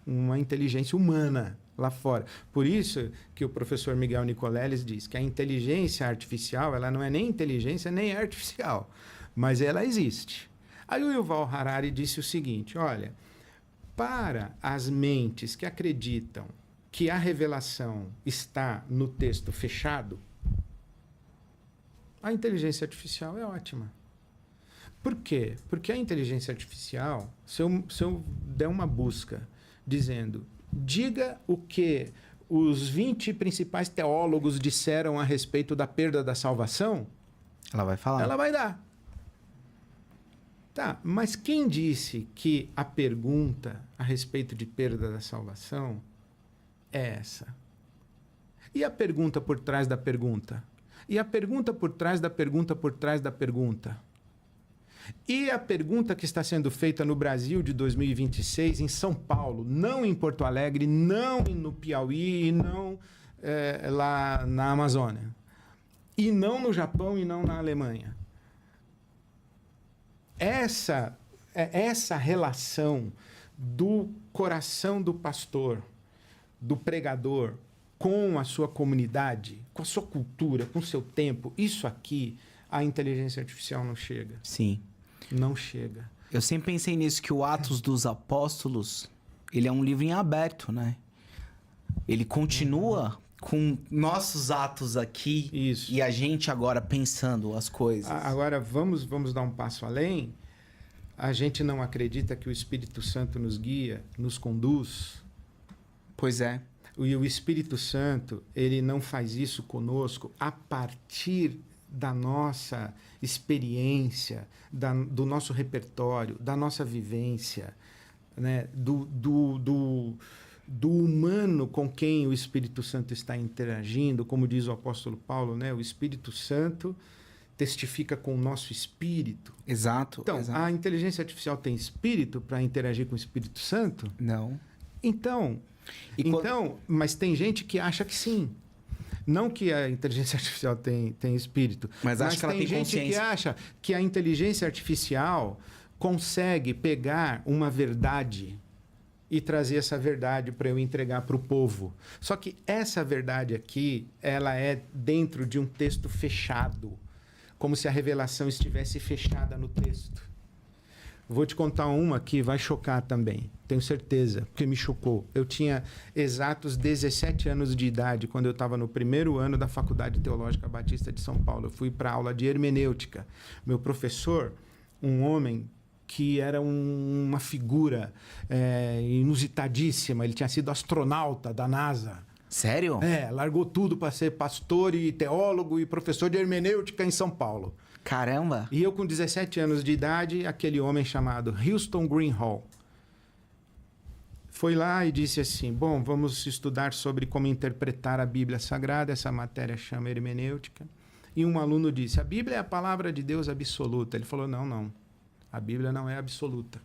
uma inteligência humana lá fora. Por isso que o professor Miguel Nicoleles diz que a inteligência artificial, ela não é nem inteligência, nem é artificial, mas ela existe. Aí o Yuval Harari disse o seguinte, olha, para as mentes que acreditam que a revelação está no texto fechado, a inteligência artificial é ótima. Por quê? Porque a inteligência artificial, se eu der uma busca dizendo, diga o que os 20 principais teólogos disseram a respeito da perda da salvação, Ela vai falar. ela vai dar. Tá, mas quem disse que a pergunta a respeito de perda da salvação é essa? E a pergunta por trás da pergunta? E a pergunta por trás da pergunta por trás da pergunta? E a pergunta que está sendo feita no Brasil de 2026, em São Paulo, não em Porto Alegre, não no Piauí, e não lá na Amazônia, e não no Japão e não na Alemanha. Essa relação do coração do pastor, do pregador, com a sua comunidade, com a sua cultura, com o seu tempo, isso aqui, a inteligência artificial não chega. Sim. Não chega. Eu sempre pensei nisso, que o Atos dos Apóstolos, ele é um livro em aberto, né? Ele continua com nossos atos aqui. Isso. E a gente agora pensando as coisas. Agora, vamos dar um passo além. A gente não acredita que o Espírito Santo nos guia, nos conduz. Pois é. E o Espírito Santo, ele não faz isso conosco a partir da nossa experiência, do nosso repertório, da nossa vivência, né? do humano com quem o Espírito Santo está interagindo, como diz o apóstolo Paulo, né? O Espírito Santo testifica com o nosso espírito. Exato. Então, exato. a inteligência artificial tem espírito para interagir com o Espírito Santo? Não. Então, mas tem gente que acha que sim. Não que a inteligência artificial tem espírito, mas acho que ela tem gente consciência. que acha que a inteligência artificial consegue pegar uma verdade e trazer essa verdade para eu entregar para o povo. Só que essa verdade aqui, ela é dentro de um texto fechado, como se a revelação estivesse fechada no texto. Vou te contar uma que vai chocar também, tenho certeza, porque me chocou. Eu tinha exatos 17 anos de idade quando eu estava no primeiro ano da Faculdade Teológica Batista de São Paulo. Eu fui para aula de hermenêutica. Meu professor, um homem que era uma figura inusitadíssima, ele tinha sido astronauta da NASA. Sério? Largou tudo para ser pastor e teólogo e professor de hermenêutica em São Paulo. Caramba! E eu, com 17 anos de idade, aquele homem chamado Houston Greenhall foi lá e disse assim, bom, vamos estudar sobre como interpretar a Bíblia Sagrada, essa matéria chama hermenêutica. E um aluno disse, a Bíblia é a palavra de Deus absoluta. Ele falou, não, a Bíblia não é absoluta.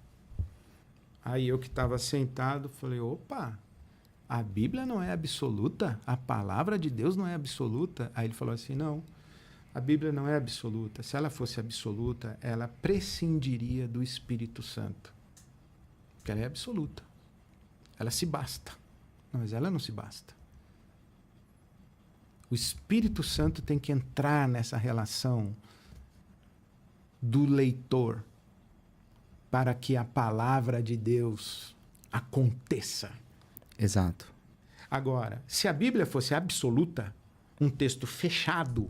Aí eu que estava sentado, falei, opa, a Bíblia não é absoluta? A palavra de Deus não é absoluta? Aí ele falou assim, não. A Bíblia não é absoluta. Se ela fosse absoluta, ela prescindiria do Espírito Santo. Porque ela é absoluta. Ela se basta. Não, mas ela não se basta. O Espírito Santo tem que entrar nessa relação do leitor para que a palavra de Deus aconteça. Exato. Agora, se a Bíblia fosse absoluta, um texto fechado,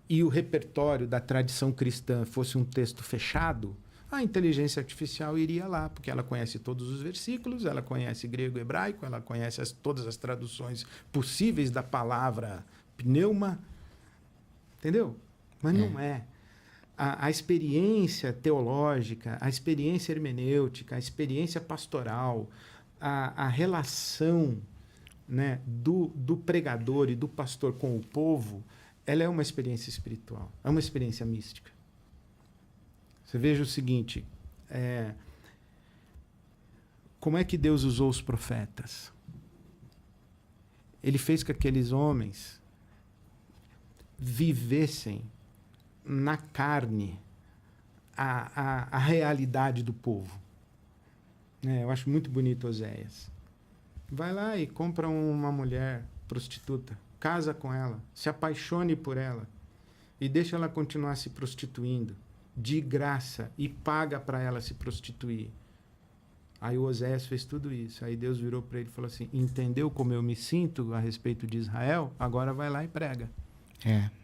e o repertório da tradição cristã fosse um texto fechado, a inteligência artificial iria lá, porque ela conhece todos os versículos, ela conhece grego e hebraico, ela conhece todas as traduções possíveis da palavra pneuma. Entendeu? Mas não é. A experiência teológica, a experiência hermenêutica, a experiência pastoral, a relação, né, do pregador e do pastor com o povo, ela é uma experiência espiritual, é uma experiência mística. Você veja o seguinte, como é que Deus usou os profetas? Ele fez que aqueles homens vivessem na carne a realidade do povo. Eu acho muito bonito Oséias. Vai lá e compra uma mulher prostituta, casa com ela, se apaixone por ela e deixa ela continuar se prostituindo de graça e paga para ela se prostituir. Aí o Oséias fez tudo isso. Aí Deus virou para ele e falou assim: entendeu como eu me sinto a respeito de Israel? Agora vai lá e prega.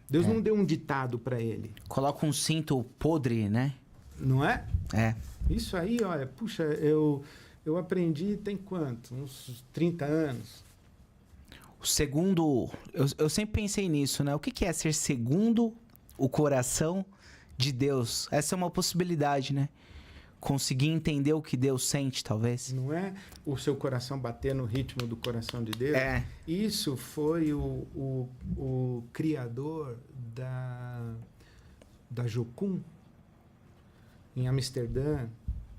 Deus não deu um ditado para ele. Coloca um cinto podre, né? Não é? É. Isso aí, olha, puxa, eu aprendi tem quanto? Uns 30 anos. O segundo... Eu sempre pensei nisso, né? O que é ser segundo o coração de Deus? Essa é uma possibilidade, né? Conseguir entender o que Deus sente, talvez. Não é o seu coração bater no ritmo do coração de Deus? Isso foi o criador da Jocum, em Amsterdã.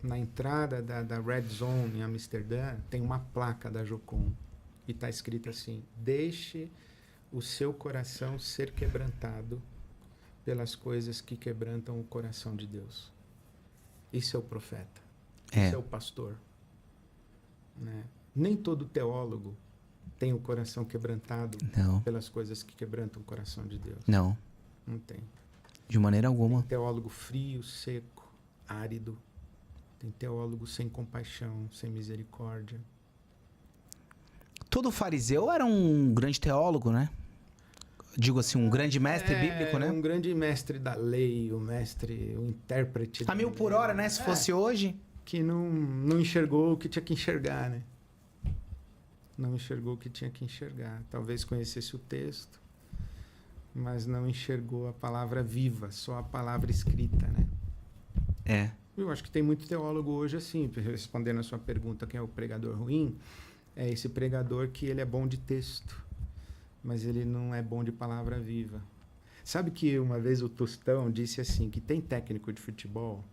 Na entrada da Red Zone em Amsterdã, tem uma placa da Jocum. E está escrito assim: deixe o seu coração ser quebrantado pelas coisas que quebrantam o coração de Deus. Isso é o profeta. Isso é o pastor. Né? Nem todo teólogo tem o coração quebrantado pelas coisas que quebrantam o coração de Deus. Não tem. De maneira alguma. Tem teólogo frio, seco, árido. Tem teólogo sem compaixão, sem misericórdia. Todo fariseu era um grande teólogo, né? Digo assim, um grande mestre bíblico, né? Um grande mestre da lei, o intérprete. A 1000 por hora, né? Se fosse hoje. Que não enxergou o que tinha que enxergar, né? Não enxergou o que tinha que enxergar. Talvez conhecesse o texto, mas não enxergou a palavra viva, só a palavra escrita, né? Eu acho que tem muito teólogo hoje assim, respondendo a sua pergunta, quem é o pregador ruim? É esse pregador que ele é bom de texto, mas ele não é bom de palavra viva. Sabe que uma vez o Tostão disse assim, que tem técnico de futebol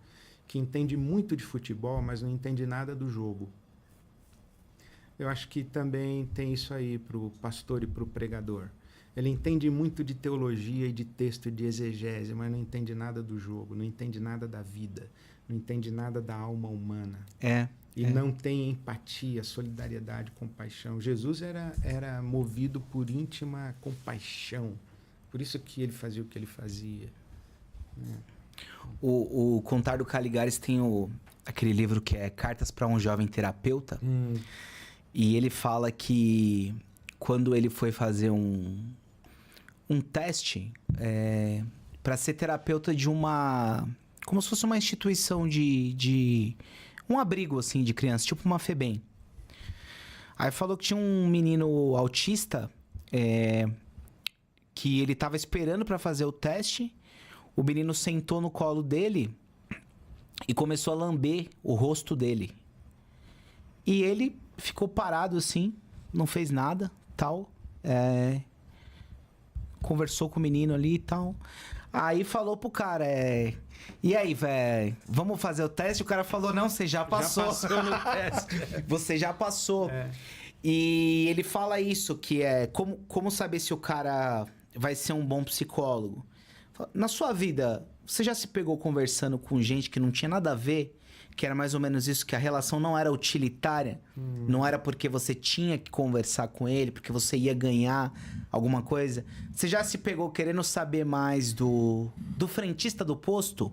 que entende muito de futebol, mas não entende nada do jogo. Eu acho que também tem isso aí para o pastor e para o pregador. Ele entende muito de teologia e de texto e de exegese, mas não entende nada do jogo, não entende nada da vida, não entende nada da alma humana. E não tem empatia, solidariedade, compaixão. Jesus era movido por íntima compaixão. Por isso que ele fazia o que ele fazia. Né? O Contardo Caligares tem aquele livro que é Cartas para um Jovem Terapeuta. E ele fala que quando ele foi fazer um teste para ser terapeuta de como se fosse uma instituição de um abrigo assim de crianças, tipo uma FEBEM. Aí falou que tinha um menino autista que ele tava esperando para fazer o teste. O menino sentou no colo dele e começou a lamber o rosto dele. E ele ficou parado assim, não fez nada, tal. Conversou com o menino ali e tal. Aí falou pro cara, e aí, velho, vamos fazer o teste? O cara falou, não, você já passou. Já passou no teste. Você já passou. E ele fala isso, que como saber se o cara vai ser um bom psicólogo. Na sua vida, você já se pegou conversando com gente que não tinha nada a ver? Que era mais ou menos isso, que a relação não era utilitária? Não era porque você tinha que conversar com ele, porque você ia ganhar alguma coisa? Você já se pegou querendo saber mais do frentista do posto?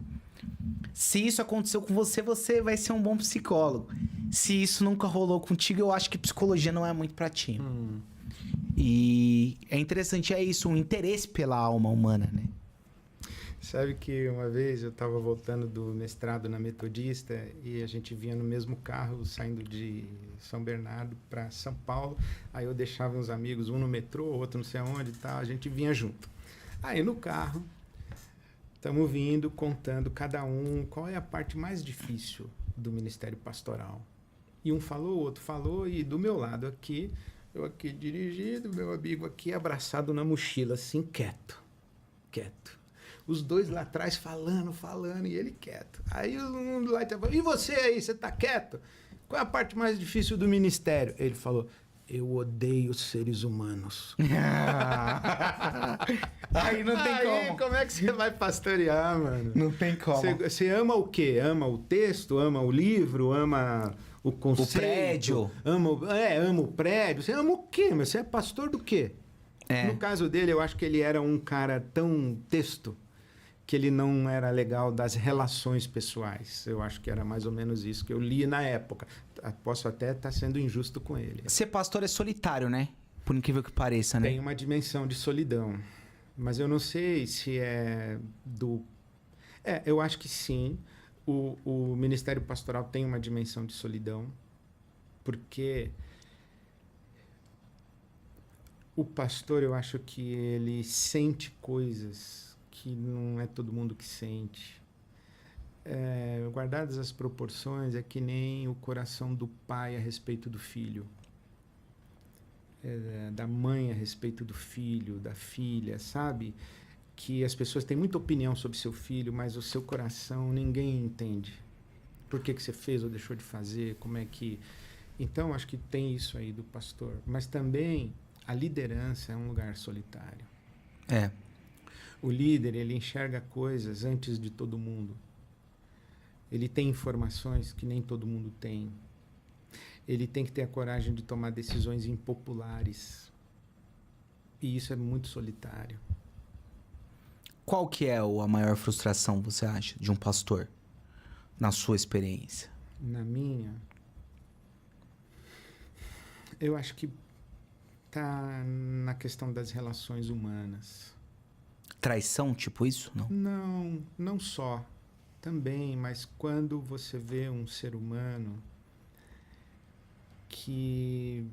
Se isso aconteceu com você, você vai ser um bom psicólogo. Se isso nunca rolou contigo, eu acho que psicologia não é muito pra ti. E é interessante, isso, um interesse pela alma humana, né? Sabe que uma vez eu estava voltando do mestrado na Metodista e a gente vinha no mesmo carro saindo de São Bernardo para São Paulo. Aí eu deixava uns amigos, um no metrô, outro não sei aonde e tal, a gente vinha junto. Aí no carro, estamos vindo, contando cada um qual é a parte mais difícil do ministério pastoral. E um falou, o outro falou, e do meu lado aqui, eu aqui dirigindo, meu amigo aqui abraçado na mochila, assim, quieto. Os dois lá atrás falando, e ele quieto. Aí um lá falou, e você aí, você tá quieto? Qual é a parte mais difícil do ministério? Ele falou, Eu odeio seres humanos. Aí não tem como. Como é que você vai pastorear, mano? Não tem como. Você ama o quê? Ama o texto? Ama o livro? Ama o conceito? O prédio? Ama o prédio. Você ama o quê? Mas você é pastor do quê? No caso dele, eu acho que ele era um cara tão texto que ele não era legal das relações pessoais. Eu acho que era mais ou menos isso que eu li na época. Posso até estar sendo injusto com ele. Ser pastor é solitário, né? Por incrível que pareça, né? Tem uma dimensão de solidão. Mas eu não sei se é do... eu acho que sim. O ministério pastoral tem uma dimensão de solidão. Porque o pastor, eu acho que ele sente coisas que não é todo mundo que sente. Guardadas as proporções, é que nem o coração do pai a respeito do filho. Da mãe a respeito do filho, da filha, sabe? Que as pessoas têm muita opinião sobre seu filho, mas o seu coração ninguém entende. Por que você fez ou deixou de fazer, como é que... Então, acho que tem isso aí do pastor. Mas também a liderança é um lugar solitário. O líder, ele enxerga coisas antes de todo mundo. Ele tem informações que nem todo mundo tem. Ele tem que ter a coragem de tomar decisões impopulares. E isso é muito solitário. Qual que é a maior frustração, você acha, de um pastor? Na sua experiência? Na minha... Eu acho que tá na questão das relações humanas. Traição, tipo isso? Não. Não só. Também, mas quando você vê um ser humano que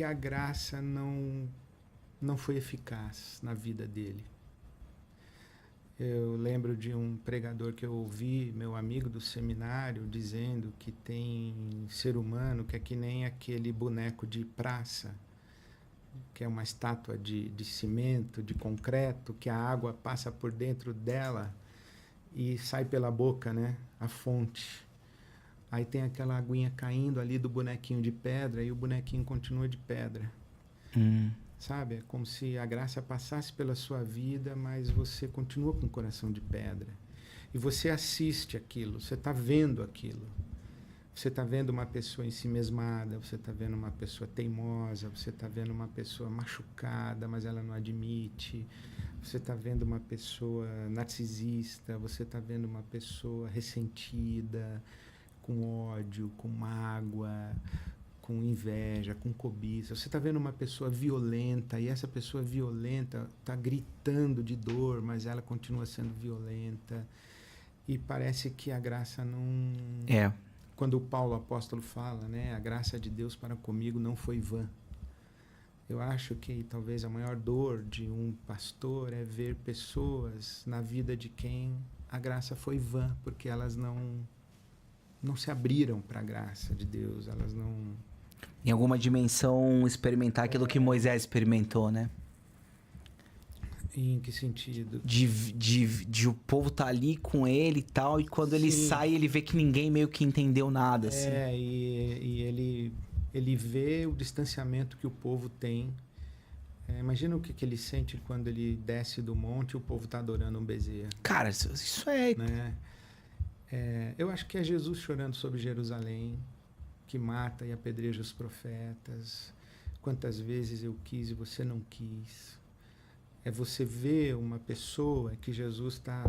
a graça não foi eficaz na vida dele. Eu lembro de um pregador que eu ouvi, meu amigo do seminário, dizendo que tem ser humano que é que nem aquele boneco de praça, que é uma estátua de cimento, de concreto, que a água passa por dentro dela e sai pela boca, né? A fonte. Aí tem aquela aguinha caindo ali do bonequinho de pedra e o bonequinho continua de pedra. Sabe? É como se a graça passasse pela sua vida, mas você continua com o coração de pedra. E você assiste aquilo, você está vendo aquilo. Você está vendo uma pessoa ensimesmada, você está vendo uma pessoa teimosa, você está vendo uma pessoa machucada, mas ela não admite. Você está vendo uma pessoa narcisista, você está vendo uma pessoa ressentida, com ódio, com mágoa, com inveja, com cobiça. Você está vendo uma pessoa violenta e essa pessoa violenta está gritando de dor, mas ela continua sendo violenta. E parece que a graça não... Quando o Paulo apóstolo fala, né, a graça de Deus para comigo não foi vã. Eu acho que talvez a maior dor de um pastor é ver pessoas na vida de quem a graça foi vã, porque elas não se abriram para a graça de Deus, elas não... Em alguma dimensão experimentar aquilo que Moisés experimentou, né? Em que sentido? De o povo tá ali com ele e tal, e quando ele sai, ele vê que ninguém meio que entendeu nada, assim. E ele vê o distanciamento que o povo tem. Imagina o que ele sente quando ele desce do monte e o povo tá adorando um bezerro. Cara, isso é... Né? Eu acho que é Jesus chorando sobre Jerusalém, que mata e apedreja os profetas. Quantas vezes eu quis e você não quis. É você ver uma pessoa que Jesus está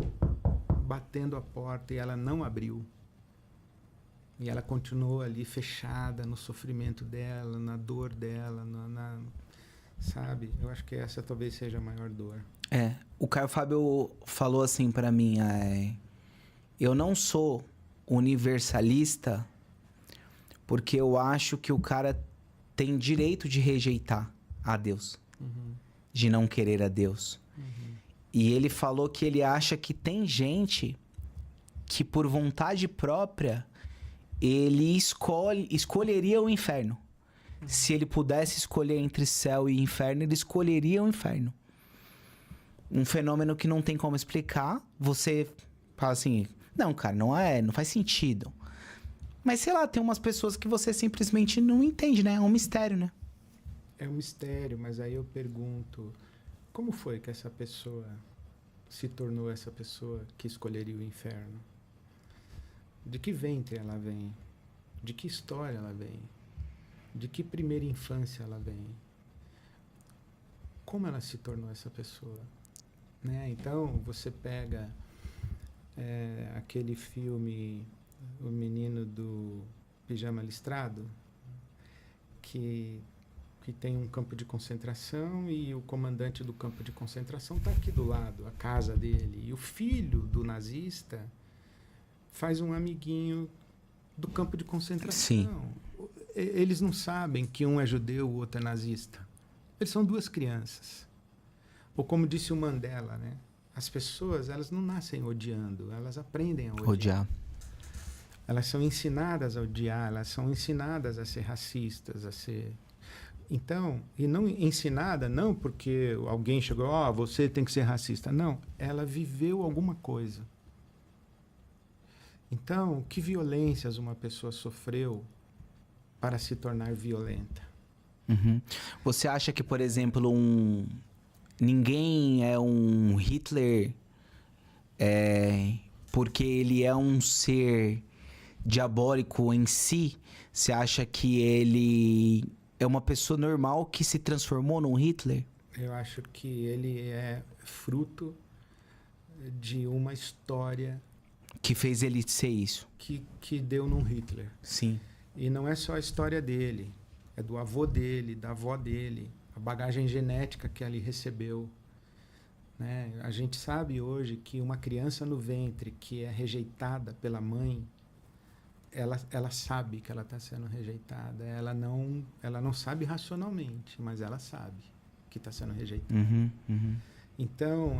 batendo a porta e ela não abriu. E ela continuou ali fechada no sofrimento dela, na dor dela, sabe? Eu acho que essa talvez seja a maior dor. O Caio Fábio falou assim pra mim, eu não sou universalista porque eu acho que o cara tem direito de rejeitar a Deus. De não querer a Deus. E ele falou que ele acha que tem gente que por vontade própria ele escolheria o inferno. Se ele pudesse escolher entre céu e inferno, ele escolheria o inferno. Um fenômeno que não tem como explicar. Você fala assim, não, cara, não faz sentido. Mas sei lá, tem umas pessoas que você simplesmente não entende, né? É um mistério, né? É um mistério, mas aí eu pergunto, como foi que essa pessoa se tornou essa pessoa que escolheria o inferno? De que ventre ela vem? De que história ela vem? De que primeira infância ela vem? Como ela se tornou essa pessoa? Né? Então, você pega aquele filme O Menino do Pijama Listrado, que tem um campo de concentração e o comandante do campo de concentração está aqui do lado, a casa dele. E o filho do nazista faz um amiguinho do campo de concentração. Sim. Eles não sabem que um é judeu, o outro é nazista. Eles são duas crianças. Ou como disse o Mandela, né? As pessoas, elas não nascem odiando, elas aprendem a odiar. Elas são ensinadas a odiar, elas são ensinadas a ser racistas, a ser... Então, e não ensinada não porque alguém chegou, você tem que ser racista. Não, ela viveu alguma coisa. Então, que violências uma pessoa sofreu para se tornar violenta? Uhum. Você acha que, por exemplo, ninguém é um Hitler porque ele é um ser diabólico em si? Você acha que ele é uma pessoa normal que se transformou num Hitler? Eu acho que ele é fruto de uma história que fez ele ser isso. Que deu num Hitler. Sim. E não é só a história dele, é do avô dele, da avó dele, a bagagem genética que ele recebeu. Né? A gente sabe hoje que uma criança no ventre que é rejeitada pela mãe, ela sabe que ela está sendo rejeitada. Ela não sabe racionalmente, mas ela sabe que está sendo rejeitada. Uhum, uhum. Então,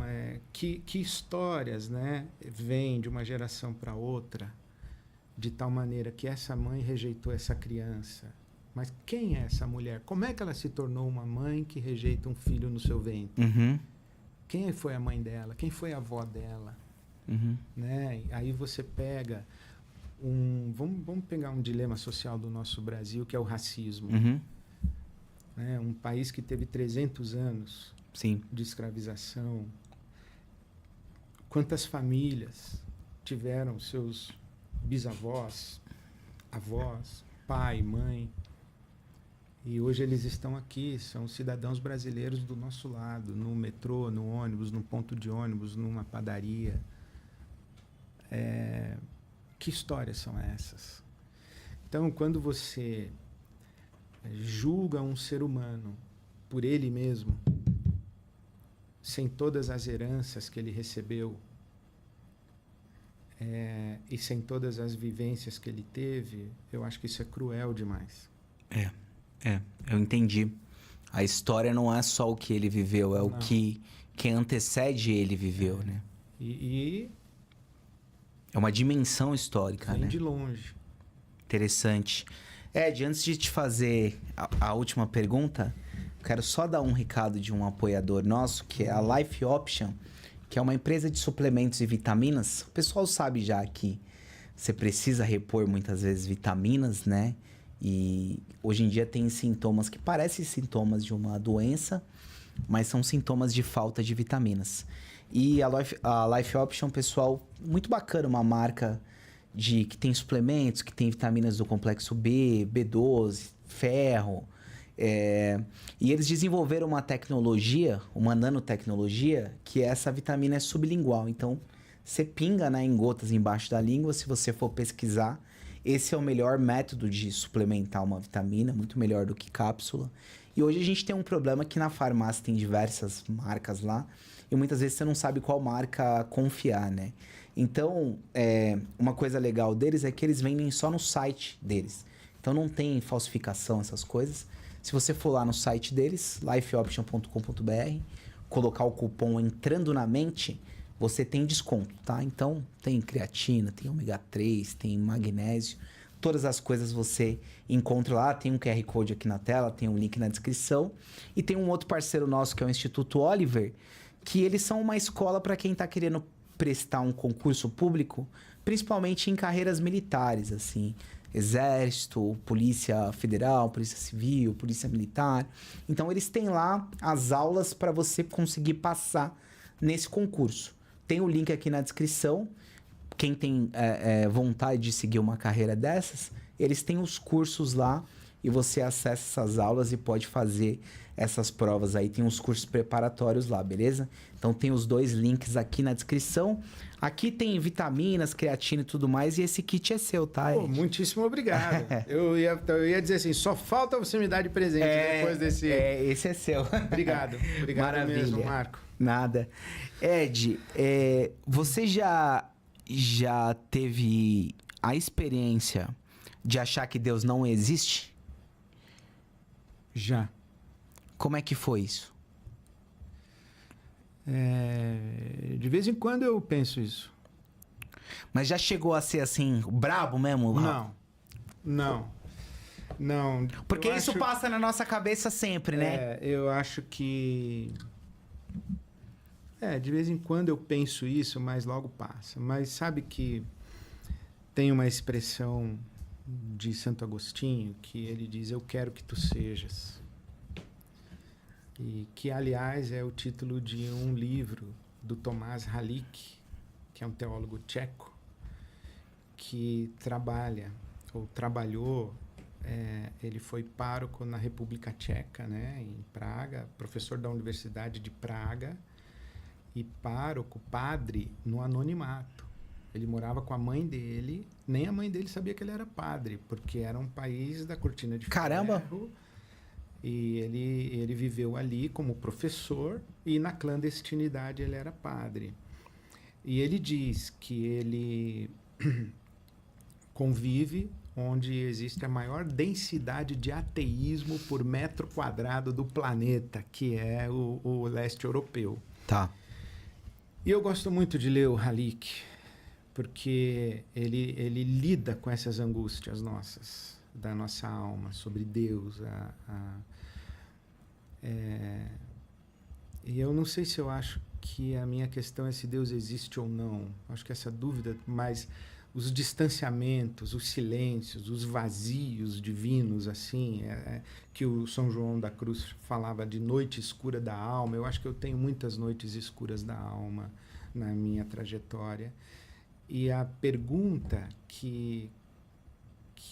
que histórias, né, vêm de uma geração para outra, de tal maneira que essa mãe rejeitou essa criança. Mas quem é essa mulher? Como é que ela se tornou uma mãe que rejeita um filho no seu ventre? Uhum. Quem foi a mãe dela? Quem foi a avó dela? Uhum. Né? Aí você pega vamos pegar um dilema social do nosso Brasil, que é o racismo. Uhum. Né? Um país que teve 300 anos Sim. de escravização. Quantas famílias tiveram seus bisavós, avós, pai, mãe, e hoje eles estão aqui, são cidadãos brasileiros do nosso lado, no metrô, no ônibus, no ponto de ônibus, numa padaria. Que histórias são essas? Então, quando você julga um ser humano por ele mesmo, sem todas as heranças que ele recebeu, e sem todas as vivências que ele teve, eu acho que isso é cruel demais. Eu entendi. A história não é só o que ele viveu, é o que antecede ele viveu, né? E é uma dimensão histórica, vem né? de longe. Interessante. Ed, antes de te fazer a última pergunta, quero só dar um recado de um apoiador nosso, que é a Life Option, que é uma empresa de suplementos e vitaminas. O pessoal sabe já que você precisa repor muitas vezes vitaminas, né? E hoje em dia tem sintomas que parecem sintomas de uma doença, mas são sintomas de falta de vitaminas. E a Life Option, pessoal, muito bacana, uma marca que tem suplementos, que tem vitaminas do complexo B, B12, ferro. E eles desenvolveram uma tecnologia, uma nanotecnologia, que essa vitamina é sublingual. Então, você pinga, né, em gotas embaixo da língua. Se você for pesquisar, esse é o melhor método de suplementar uma vitamina, muito melhor do que cápsula. E hoje a gente tem um problema que na farmácia tem diversas marcas lá, e muitas vezes você não sabe qual marca confiar, né? Então, uma coisa legal deles é que eles vendem só no site deles. Então não tem falsificação, essas coisas. Se você for lá no site deles, lifeoption.com.br, colocar o cupom Entrando na Mente, você tem desconto, tá? Então, tem creatina, tem ômega 3, tem magnésio. Todas as coisas você encontra lá. Tem um QR Code aqui na tela, tem um link na descrição. E tem um outro parceiro nosso, que é o Instituto Oliver, que eles são uma escola para quem está querendo prestar um concurso público, principalmente em carreiras militares, assim. Exército, Polícia Federal, Polícia Civil, Polícia Militar. Então eles têm lá as aulas para você conseguir passar nesse concurso. Tem o link aqui na descrição. Quem tem vontade de seguir uma carreira dessas, eles têm os cursos lá e você acessa essas aulas e pode fazer essas provas aí. Tem uns cursos preparatórios lá, beleza? Então tem os 2 links aqui na descrição. Aqui tem vitaminas, creatina e tudo mais. E esse kit é seu, tá? Pô, muitíssimo obrigado. eu ia dizer assim, só falta você me dar de presente depois desse... esse é seu. Obrigado. Obrigado Maravilha. mesmo, Marco. Nada. Ed, você já teve a experiência de achar que Deus não existe? Já. Como é que foi isso? De vez em quando eu penso isso. Mas já chegou a ser assim, brabo mesmo? Não. Porque isso passa na nossa cabeça sempre, né? Eu acho que... de vez em quando eu penso isso, mas logo passa. Mas sabe que tem uma expressão de Santo Agostinho que ele diz: eu quero que tu sejas. E que, aliás, é o título de um livro do Tomás Halik, que é um teólogo tcheco, que trabalhou, ele foi pároco na República Tcheca, né, em Praga, professor da Universidade de Praga, e pároco, padre, no anonimato. Ele morava com a mãe dele, nem a mãe dele sabia que ele era padre, porque era um país da cortina de Caramba! ferro. E ele viveu ali como professor e na clandestinidade ele era padre. E ele diz que ele convive onde existe a maior densidade de ateísmo por metro quadrado do planeta, que é o leste europeu. Tá. E eu gosto muito de ler o Halik, porque ele lida com essas angústias nossas, da nossa alma, sobre Deus. E eu não sei se eu acho que a minha questão é se Deus existe ou não. Acho que essa dúvida, mas os distanciamentos, os silêncios, os vazios divinos, assim, que o São João da Cruz falava de noite escura da alma. Eu acho que eu tenho muitas noites escuras da alma na minha trajetória. E a pergunta que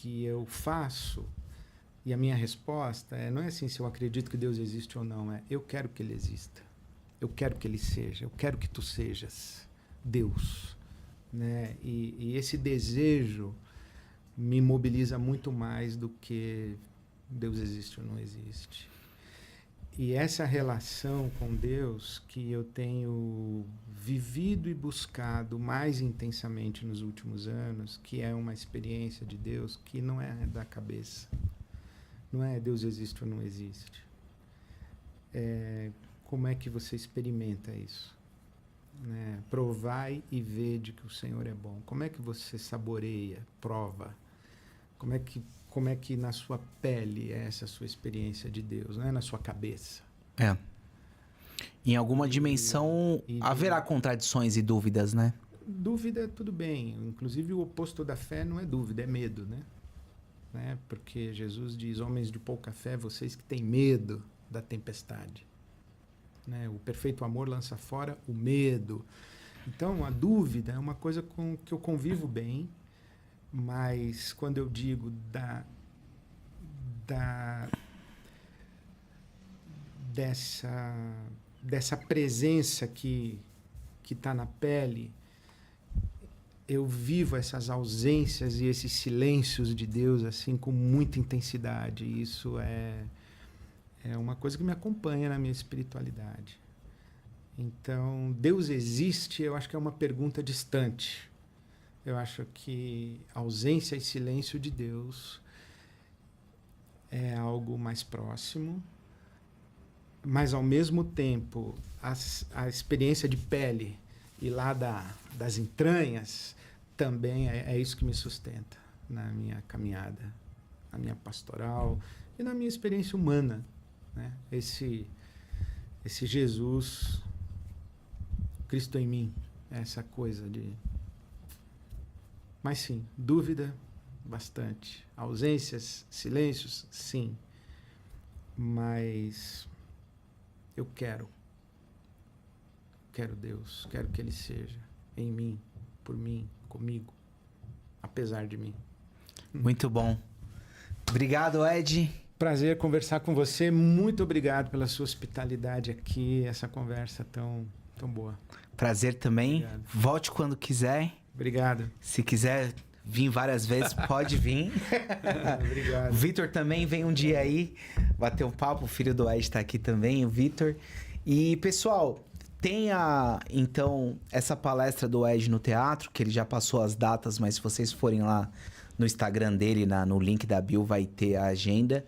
eu faço, e a minha resposta não é assim se eu acredito que Deus existe ou não, eu quero que Ele exista, eu quero que Ele seja, eu quero que tu sejas Deus, né? E esse desejo me mobiliza muito mais do que Deus existe ou não existe. E essa relação com Deus que eu tenho vivido e buscado mais intensamente nos últimos anos, que é uma experiência de Deus que não é da cabeça. Não é Deus existe ou não existe. Como é que você experimenta isso? Né? Provai e vede que o Senhor é bom. Como é que você saboreia, prova? Como é que na sua pele é essa sua experiência de Deus, não é na sua cabeça? Em alguma dimensão haverá contradições e dúvidas, né? Dúvida, tudo bem. Inclusive o oposto da fé não é dúvida, é medo, né? Porque Jesus diz: homens de pouca fé, vocês que têm medo da tempestade. Né? O perfeito amor lança fora o medo. Então a dúvida é uma coisa com que eu convivo bem. Mas quando eu digo dessa presença que está na pele, eu vivo essas ausências e esses silêncios de Deus assim com muita intensidade. Isso é uma coisa que me acompanha na minha espiritualidade. Então, Deus existe, eu acho que é uma pergunta distante. Eu acho que ausência e silêncio de Deus é algo mais próximo, mas, ao mesmo tempo, a experiência de pele e lá das entranhas também é isso que me sustenta na minha caminhada, na minha pastoral e na minha experiência humana. Né? Esse Jesus, Cristo em mim, essa coisa de... Mas sim, dúvida bastante. Ausências, silêncios, sim. Mas eu quero Deus, quero que Ele seja em mim, por mim, comigo, apesar de mim. Muito bom. Obrigado, Ed. Prazer conversar com você. Muito obrigado pela sua hospitalidade aqui, essa conversa tão boa. Prazer também. Obrigado. Volte quando quiser. Obrigado. Se quiser vir várias vezes, pode vir. Obrigado. O Vitor também vem um dia aí bater um papo. O filho do Ed tá aqui também, o Vitor. E, pessoal, tem então, essa palestra do Ed no teatro, que ele já passou as datas, mas se vocês forem lá no Instagram dele, no link da bio, vai ter a agenda.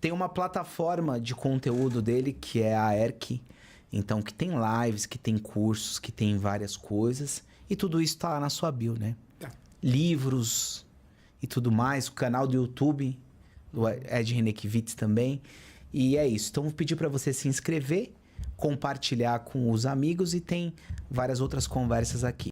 Tem uma plataforma de conteúdo dele, que é a ERC. Então, que tem lives, que tem cursos, que tem várias coisas. E tudo isso tá na sua bio, né? Tá. Livros e tudo mais. O canal do YouTube, do Ed Renekiewicz também. E é isso. Então, vou pedir para você se inscrever, compartilhar com os amigos e tem várias outras conversas aqui.